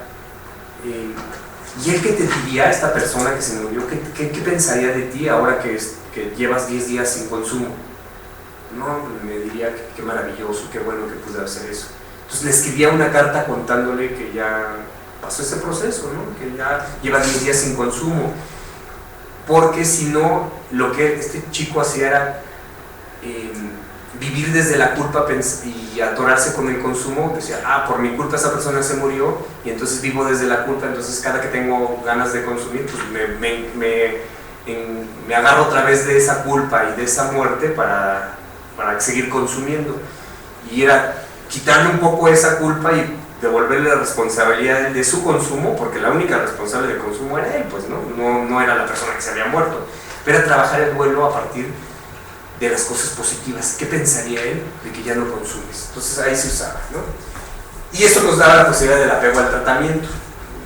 ¿y él qué te diría, esta persona que se murió, qué pensaría de ti ahora que llevas 10 días sin consumo? No, me diría qué maravilloso, qué bueno que pude hacer eso. Entonces le escribía una carta contándole que ya pasó ese proceso, ¿no? Que ya lleva 10 días sin consumo. Porque si no, lo que este chico hacía era vivir desde la culpa y atorarse con el consumo. Decía, por mi culpa esa persona se murió y entonces vivo desde la culpa, entonces cada que tengo ganas de consumir, pues me agarro otra vez de esa culpa y de esa muerte para seguir consumiendo. Y era quitarle un poco esa culpa y devolverle la responsabilidad de su consumo, porque la única responsable del consumo era él, pues no era la persona que se había muerto, pero era trabajar el duelo a partir de las cosas positivas. ¿Qué pensaría él de que ya no consumes? Entonces ahí se usaba, ¿no? Y eso nos daba la posibilidad del apego al tratamiento.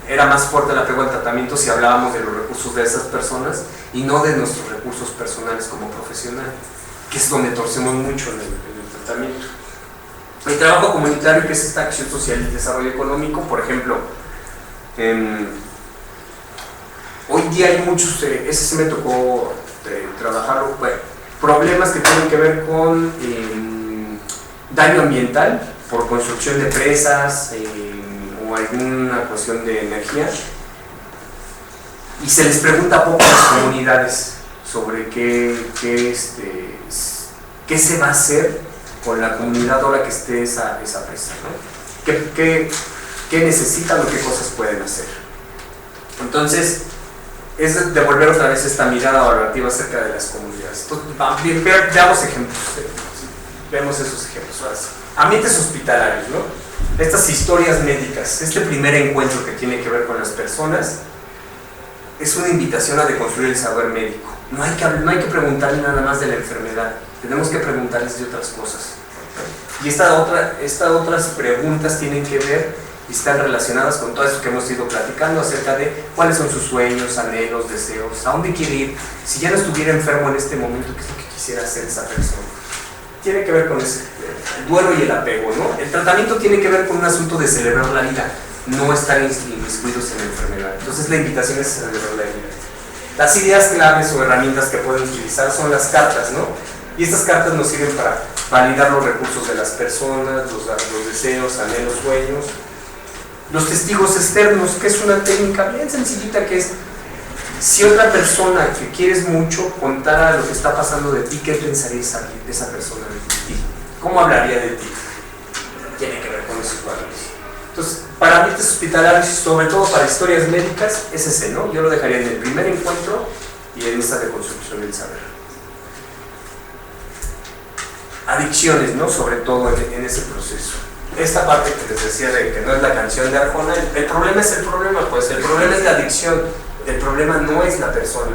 Era más fuerte el apego al tratamiento si hablábamos de los recursos de esas personas y no de nuestros recursos personales como profesional, que es donde torcemos mucho en el tratamiento. El trabajo comunitario, que es esta acción social y desarrollo económico, por ejemplo, hoy día hay muchos, ese sí me tocó trabajarlo, problemas que tienen que ver con daño ambiental por construcción de presas o alguna cuestión de energía, y se les pregunta poco a las comunidades sobre qué se va a hacer con la comunidad ahora que esté esa presa, ¿no? ¿Qué necesitan o qué cosas pueden hacer? Entonces, es devolver otra vez esta mirada valorativa acerca de las comunidades. Entonces, veamos ejemplos, vemos esos ejemplos. Ambientes hospitalarios, ¿no? Estas historias médicas, este primer encuentro que tiene que ver con las personas, es una invitación a deconstruir el saber médico. No hay que preguntarle nada más de la enfermedad, tenemos que preguntarles de otras cosas. Y estas otras preguntas tienen que ver y están relacionadas con todo eso que hemos ido platicando acerca de cuáles son sus sueños, anhelos, deseos, a dónde quiere ir, si ya no estuviera enfermo en este momento, qué es lo que quisiera hacer esa persona. Tiene que ver con el duelo y el apego, ¿no? El tratamiento tiene que ver con un asunto de celebrar la vida, no estar inmiscuidos en la enfermedad. Entonces la invitación es celebrar la vida. Las ideas claves o herramientas que pueden utilizar son las cartas, ¿no? Y estas cartas nos sirven para validar los recursos de las personas, los deseos, anhelos, sueños. Los testigos externos, que es una técnica bien sencillita, que es si otra persona que quieres mucho contara lo que está pasando de ti, ¿qué pensaría esa persona de ti? ¿Cómo hablaría de ti? Tiene que ver con esos valores. Entonces, para ambientes hospitalarios y sobre todo para historias médicas, es ese, ¿no? Yo lo dejaría en el primer encuentro y en esta deconstrucción del saber. Adicciones, ¿no? Sobre todo en ese proceso. esta parte que les decía de que no es la canción de Arjona, el problema es el problema, pues el problema es la adicción, el problema no es la persona,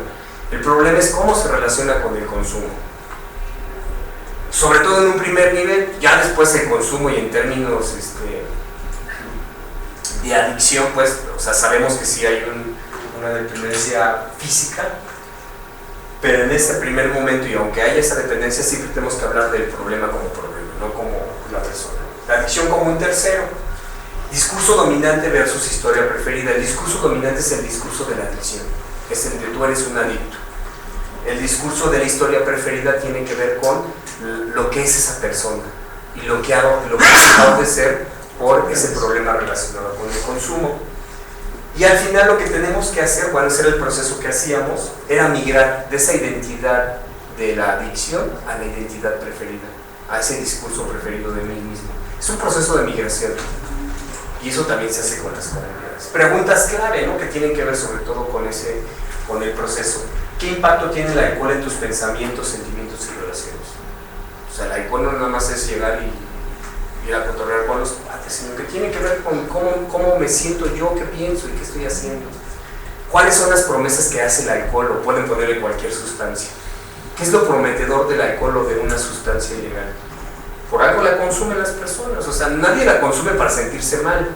el problema es cómo se relaciona con el consumo. Sobre todo en un primer nivel, ya después el consumo y en términos de adicción, pues, o sea, sabemos que sí hay una dependencia física, pero en este primer momento, y aunque haya esa dependencia, siempre tenemos que hablar del problema como problema, no como la persona. La adicción como un tercero. Discurso dominante versus historia preferida. El discurso dominante es el discurso de la adicción, es el de tú eres un adicto. El discurso de la historia preferida tiene que ver con lo que es esa persona y lo que ha dejado de ser por ese problema relacionado con el consumo. Y al final lo que tenemos que hacer, bueno, ese era el proceso que hacíamos, era migrar de esa identidad de la adicción a la identidad preferida, a ese discurso preferido de mí mismo. Es un proceso de migración y eso también se hace con las comunidades. Preguntas clave, ¿no?, que tienen que ver sobre todo con el proceso. ¿Qué impacto tiene el alcohol en tus pensamientos, sentimientos y relaciones? O sea, el alcohol no nada más es llegar y ir a cotorrear con los cuates, sino que tiene que ver con cómo me siento yo, qué pienso y qué estoy haciendo. ¿Cuáles son las promesas que hace el alcohol? O pueden ponerle cualquier sustancia. ¿Qué es lo prometedor del alcohol o de una sustancia ilegal? Por algo la consumen las personas, o sea, nadie la consume para sentirse mal.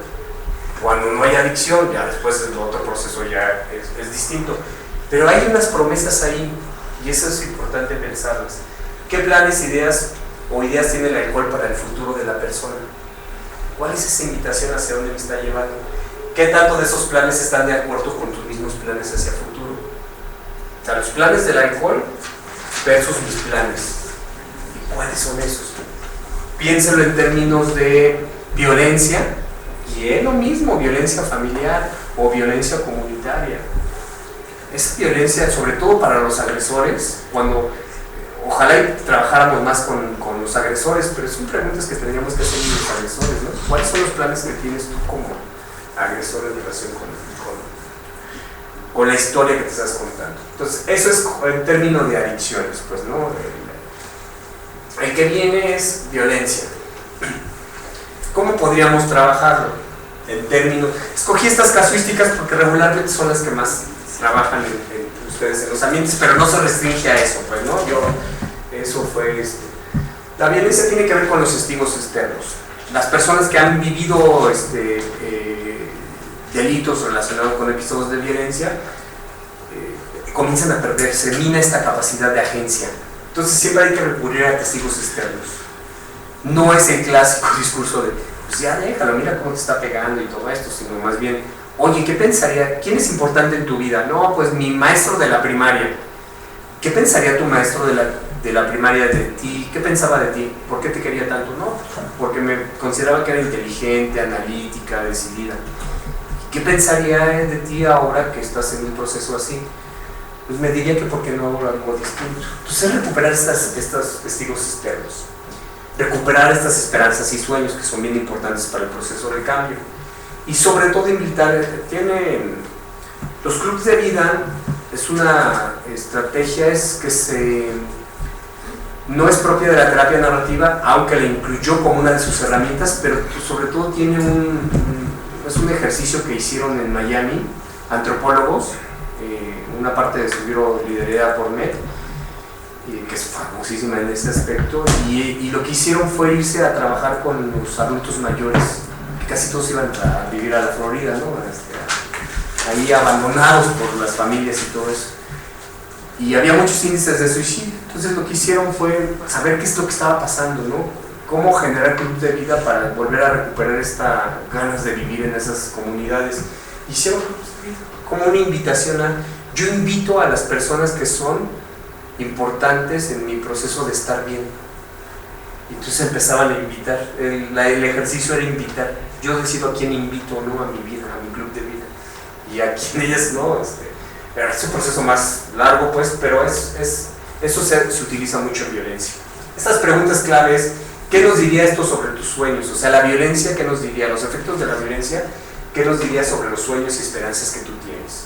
Cuando no hay adicción, ya después el otro proceso ya es distinto. Pero hay unas promesas ahí, y eso es importante pensarlas. ¿Qué planes, ideas tiene el alcohol para el futuro de la persona? ¿Cuál es esa invitación hacia dónde me está llevando? ¿Qué tanto de esos planes están de acuerdo con tus mismos planes hacia el futuro? O sea, los planes del alcohol versus mis planes. ¿Y cuáles son esos? Piénselo en términos de violencia, y es lo mismo, violencia familiar o violencia comunitaria. Esa violencia, sobre todo para los agresores, cuando ojalá y trabajáramos más con los agresores, pero son preguntas que tendríamos que hacer con los agresores, ¿no? ¿Cuáles son los planes que tienes tú como agresor en relación con la historia que te estás contando? Entonces, eso es en términos de adicciones, pues, ¿no? El que viene es violencia. ¿Cómo podríamos trabajarlo? En términos... Escogí estas casuísticas porque regularmente son las que más trabajan en ustedes en los ambientes, pero no se restringe a eso, pues, ¿no? Eso fue... La violencia tiene que ver con los estímulos externos. Las personas que han vivido delitos relacionados con episodios de violencia comienzan a perder, se mina esta capacidad de agencia. Entonces siempre hay que recurrir a testigos externos. No es el clásico discurso de, pues ya déjalo, mira cómo te está pegando y todo esto, sino más bien, oye, ¿qué pensaría? ¿Quién es importante en tu vida? No, pues mi maestro de la primaria. ¿Qué pensaría tu maestro de la primaria de ti? ¿Qué pensaba de ti? ¿Por qué te quería tanto? No, porque me consideraba que era inteligente, analítica, decidida. ¿Qué pensaría de ti ahora que estás en un proceso así? Pues me diría que por qué no hago algo distinto. Entonces es recuperar estos testigos externos, recuperar estas esperanzas y sueños que son bien importantes para el proceso de cambio, y sobre todo invitar, los clubes de vida es una estrategia no es propia de la terapia narrativa, aunque la incluyó como una de sus herramientas, pero sobre todo tiene es un ejercicio que hicieron en Miami antropólogos, una parte de su libro liderada por Med, que es famosísima en este aspecto, y lo que hicieron fue irse a trabajar con los adultos mayores, que casi todos iban a vivir a la Florida, ¿no? Ahí abandonados por las familias y todo eso, y había muchos índices de suicidio. Entonces lo que hicieron fue saber qué es lo que estaba pasando, ¿no? Cómo generar club de vida para volver a recuperar estas ganas de vivir en esas comunidades. Hicieron como una invitación yo invito a las personas que son importantes en mi proceso de estar bien. Y entonces empezaban a invitar, el ejercicio era invitar. Yo decido a quién invito, ¿no? A mi vida, a mi club de vida, y a quién ellas no. Es un proceso más largo, pues, pero eso se utiliza mucho en violencia. Estas preguntas claves: ¿qué nos diría esto sobre tus sueños? O sea, la violencia, ¿qué nos diría? Los efectos de la violencia, ¿qué nos diría sobre los sueños y esperanzas que tú tienes?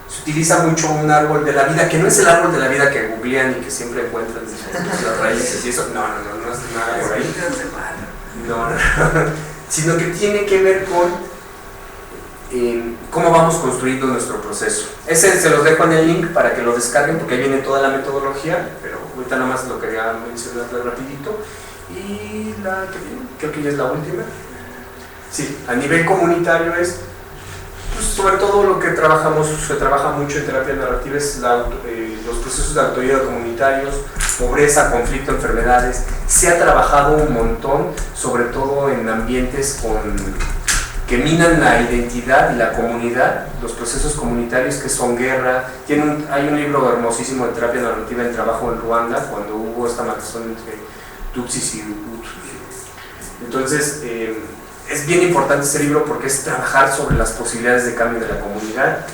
Se utiliza mucho un árbol de la vida, que no es el árbol de la vida que googlean y que siempre encuentran las raíces y eso. No es nada por ahí. No, sino que tiene que ver con cómo vamos construyendo nuestro proceso. Ese se los dejo en el link para que lo descarguen, porque ahí viene toda la metodología, pero ahorita nada más lo quería mencionar rapidito. Y la que viene, creo que ya es la última. Sí, a nivel comunitario es, pues, sobre todo lo que se trabaja mucho en terapia narrativa es los procesos de autoayuda comunitarios, pobreza, conflicto, enfermedades. Se ha trabajado un montón, sobre todo en ambientes que minan la identidad y la comunidad, los procesos comunitarios que son guerra. Hay un libro hermosísimo de terapia narrativa en trabajo en Ruanda, cuando hubo esta matazón entre Tutsis y Hutus. Entonces, es bien importante ese libro porque es trabajar sobre las posibilidades de cambio de la comunidad,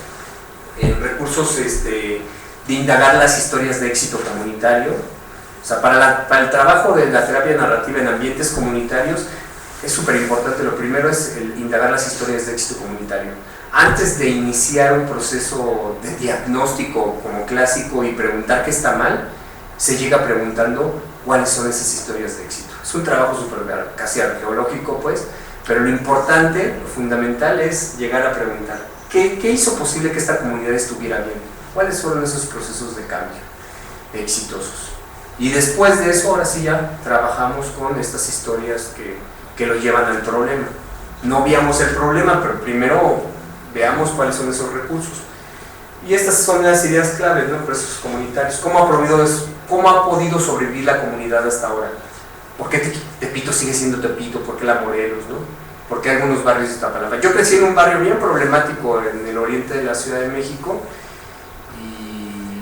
recursos de indagar las historias de éxito comunitario. O sea, para el trabajo de la terapia narrativa en ambientes comunitarios es súper importante. Lo primero es indagar las historias de éxito comunitario. Antes de iniciar un proceso de diagnóstico como clásico y preguntar qué está mal, se llega preguntando cuáles son esas historias de éxito. Es un trabajo súper casi arqueológico, pues, pero lo importante, lo fundamental es llegar a preguntar ¿qué hizo posible que esta comunidad estuviera bien? ¿Cuáles fueron esos procesos de cambio exitosos? Y después de eso, ahora sí ya trabajamos con estas historias que lo llevan al problema. No veamos el problema, pero primero veamos cuáles son esos recursos. Y estas son las ideas claves, ¿no? Procesos comunitarios. ¿Cómo ha podido sobrevivir la comunidad hasta ahora? ¿Por qué Tepito sigue siendo Tepito? ¿Por qué la Morelos, no? ¿Por qué algunos barrios de Iztapalapa? Yo crecí en un barrio bien problemático en el oriente de la Ciudad de México y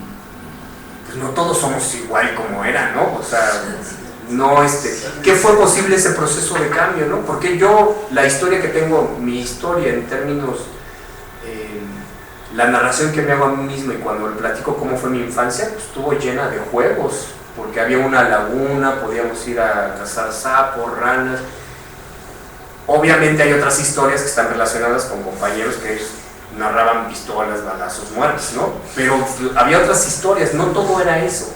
pues no todos somos igual como eran, ¿no? O sea, no, ¿qué fue posible ese proceso de cambio, no? Porque yo, la historia que tengo, mi historia en términos, la narración que me hago a mí mismo y cuando le platico cómo fue mi infancia, pues estuvo llena de juegos, porque había una laguna, podíamos ir a cazar sapos, ranas. Obviamente hay otras historias que están relacionadas con compañeros que narraban pistolas, balazos, muertes, ¿no? Pero había otras historias, no todo era eso.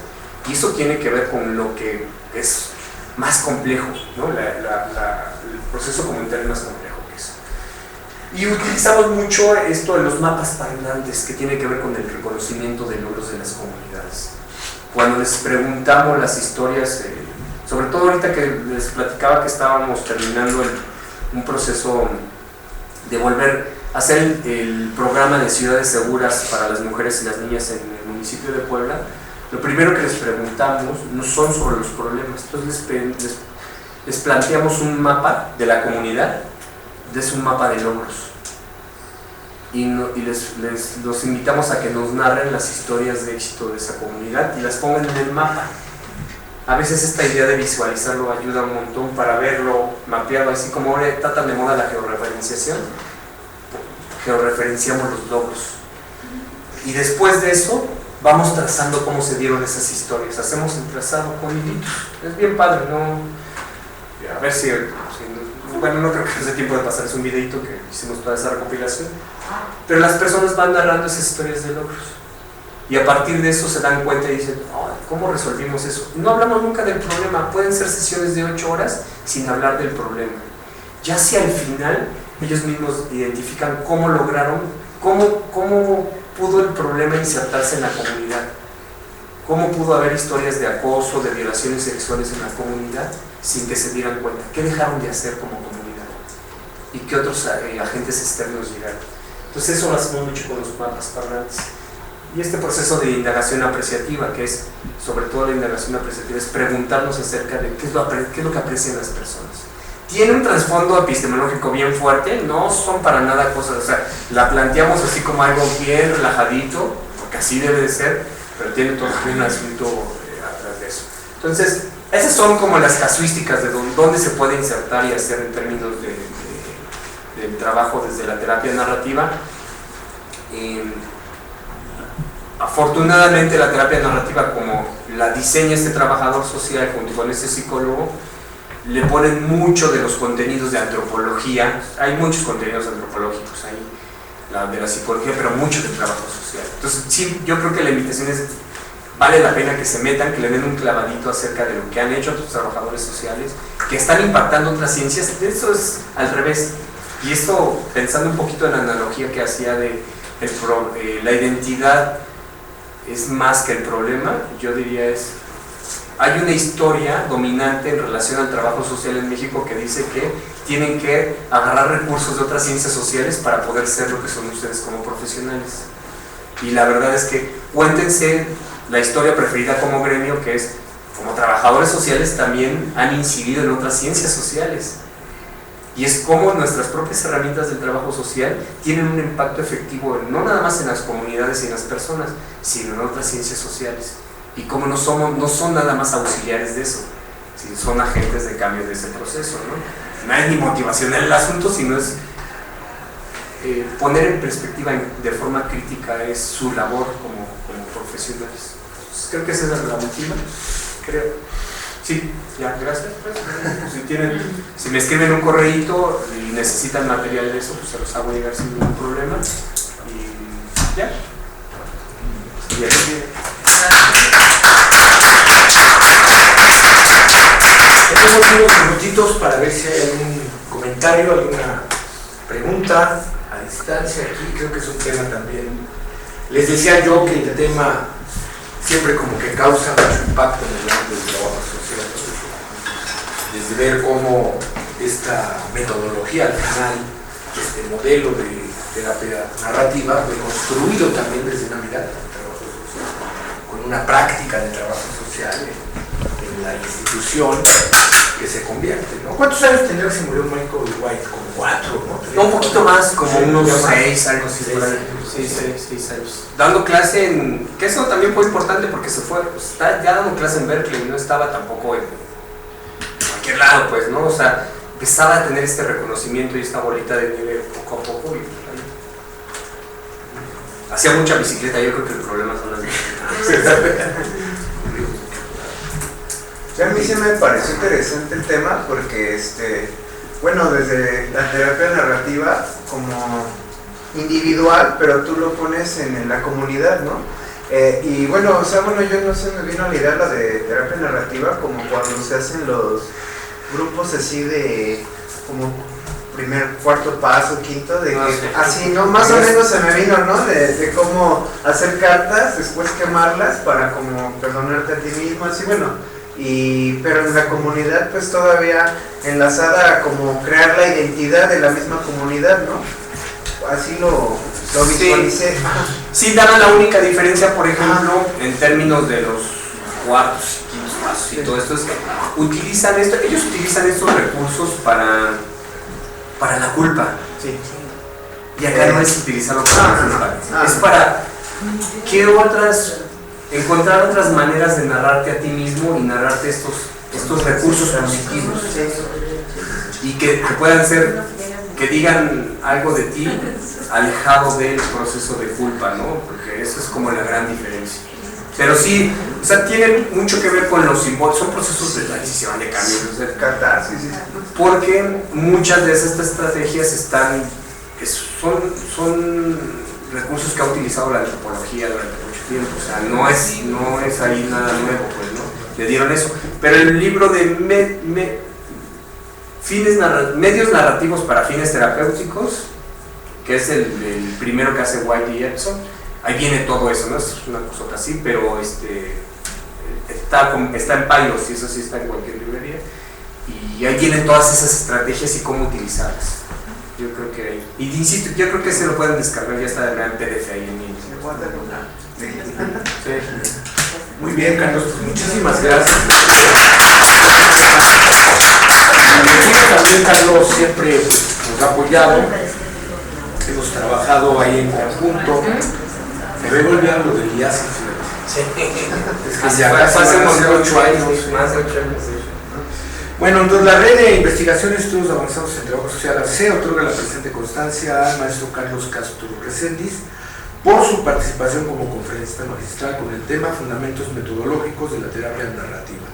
Y eso tiene que ver con lo que es más complejo, ¿no? El proceso comunitario es más complejo que eso. Y utilizamos mucho esto de los mapas parlantes, que tiene que ver con el reconocimiento de logros de las comunidades. Cuando les preguntamos las historias, sobre todo ahorita que les platicaba que estábamos terminando un proceso de volver a hacer el programa de ciudades seguras para las mujeres y las niñas en el municipio de Puebla, lo primero que les preguntamos no son sobre los problemas. Entonces les planteamos un mapa de la comunidad, es un mapa de logros, y los invitamos a que nos narren las historias de éxito de esa comunidad y las pongan en el mapa. A veces esta idea de visualizarlo ayuda un montón para verlo, mapearlo, así como ahora está tan de moda la georreferenciación, georreferenciamos los logros. Y después de eso, vamos trazando cómo se dieron esas historias, hacemos el trazado con hilitos. Es bien padre, ¿no? A ver si bueno, no creo que nos dé tiempo de pasarles un videito que hicimos toda esa recopilación, pero las personas van narrando esas historias de logros. Y a partir de eso se dan cuenta y dicen, oh, ¿cómo resolvimos eso? No hablamos nunca del problema, pueden ser sesiones de 8 horas sin hablar del problema. Ya si al final ellos mismos identifican cómo lograron, cómo pudo el problema insertarse en la comunidad, cómo pudo haber historias de acoso, de violaciones sexuales en la comunidad sin que se dieran cuenta, qué dejaron de hacer como comunidad y qué otros agentes externos llegaron. Entonces eso lo hacemos mucho con los mapas parlantes. Y este proceso de indagación apreciativa, que es, sobre todo la indagación apreciativa, es preguntarnos acerca de qué es lo que aprecian las personas. Tiene un trasfondo epistemológico bien fuerte, no son para nada cosas, o sea, la planteamos así como algo bien relajadito, porque así debe de ser, pero tiene todo un asunto atrás de eso. Entonces, esas son como las casuísticas de dónde se puede insertar y hacer en términos del trabajo desde la terapia narrativa. Afortunadamente la terapia narrativa, como la diseña este trabajador social junto con este psicólogo, le ponen mucho de los contenidos de antropología. Hay muchos contenidos antropológicos ahí, de la psicología, pero mucho del trabajo social. Entonces sí, yo creo que la invitación es, vale la pena que se metan, que le den un clavadito acerca de lo que han hecho otros trabajadores sociales que están impactando otras ciencias, eso es al revés. Y esto, pensando un poquito en la analogía que hacía de la identidad es más que el problema, yo diría hay una historia dominante en relación al trabajo social en México que dice que tienen que agarrar recursos de otras ciencias sociales para poder ser lo que son ustedes como profesionales. Y la verdad es que cuéntense la historia preferida como gremio, que es como trabajadores sociales también han incidido en otras ciencias sociales. Y es como nuestras propias herramientas del trabajo social tienen un impacto efectivo no nada más en las comunidades y en las personas, sino en otras ciencias sociales. Y como no son nada más auxiliares de eso, sino son agentes de cambio de ese proceso, ¿no? No es ni motivacional el asunto, sino es poner en perspectiva de forma crítica es su labor como profesionales. Entonces, creo que esa es la última, creo. Sí, ya, gracias. Si me escriben un correíto y necesitan material de eso, pues se los hago llegar sin ningún problema. Y ya. Y aquí viene. Tenemos unos minutitos para ver si hay algún comentario, alguna pregunta a distancia aquí. Creo que es un tema también. Les decía yo que el tema siempre como que causa mucho impacto en el ámbito del trabajo social, desde ver cómo esta metodología al final, este modelo de terapia narrativa fue construido también desde una mirada del trabajo social, con una práctica de trabajo social en la institución que se convierte, ¿no? ¿Cuántos años tendría que se murió Michael White? Como 4, ¿no? Un poquito más, como sí, unos más, 6 años. 6 años. Dando clase en... que eso también fue importante porque se fue, pues, está ya dando clase en Berkeley, no estaba tampoco en cualquier lado, pues, ¿no? O sea, empezaba a tener este reconocimiento y esta bolita de nieve poco a poco. Y hacía mucha bicicleta, yo creo que el problema son las bicicletas. A mí se me pareció interesante el tema porque, bueno, desde la terapia narrativa como individual, pero tú lo pones en la comunidad, ¿no? Y bueno, o sea, yo no sé, me vino a la idea la de terapia narrativa como cuando se hacen los grupos así de como primer, cuarto paso, quinto, de que así, ¿no? Más o menos se me vino, ¿no? De cómo hacer cartas, después quemarlas para como perdonarte a ti mismo, así, bueno. Pero en la comunidad pues todavía enlazada a como crear la identidad de la misma comunidad, ¿no? Así lo visualicé. Sí, daba la única diferencia, por ejemplo, en términos de los cuartos y quintos pasos y todo esto, es que ellos utilizan estos recursos para la culpa. Sí. Y acá no es utilizarlo para la culpa, es para encontrar otras maneras de narrarte a ti mismo y narrarte estos recursos positivos y que puedan ser, que digan algo de ti alejado del proceso de culpa, ¿no? Porque eso es como la gran diferencia. Pero sí, o sea, tienen mucho que ver con los símbolos, son procesos de transición, de cambio, porque muchas de estas estrategias son recursos que ha utilizado la antropología durante mucho tiempo, o sea, no es ahí nada nuevo, pues, ¿no? Le dieron eso, pero el libro de medios narrativos para fines terapéuticos, que es el primero que hace White y Epson, ahí viene todo eso, ¿no? Es una cosa así, pero está en Pylos, y eso sí está en cualquier librería, y ahí vienen todas esas estrategias y cómo utilizarlas. Yo creo que ahí. Y insisto, yo creo que se lo pueden descargar, ya está en PDF ahí en mi. Sí. Muy bien, Carlos, pues muchísimas gracias. También Carlos siempre nos ha apoyado. Hemos trabajado ahí en conjunto. Me voy a olvidar lo del IASI. Sí. Es que ya casi más de 8 años. Más de 8 años. Bueno, entonces la red de investigación y estudios avanzados en trabajo social se otorga la presente constancia al maestro Carlos Castro Recendis por su participación como conferencista magistral con el tema Fundamentos Metodológicos de la Terapia Narrativa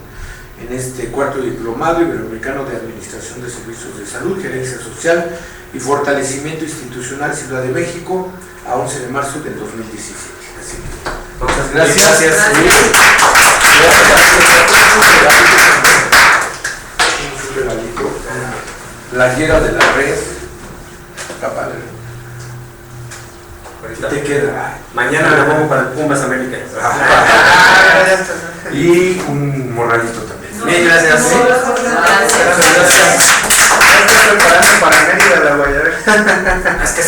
en este cuarto diplomado iberoamericano de Administración de Servicios de Salud, Gerencia Social y Fortalecimiento Institucional Ciudad de México a 11 de marzo del 2017. Así que, muchas gracias. Gracias. playera de la red. Está padre. Ahorita. ¿Qué te queda? Mañana me pongo para el Pumas América. Y un morralito también. Bien, gracias. Gracias. Ya estoy preparando para Mérida la guayabera. Es que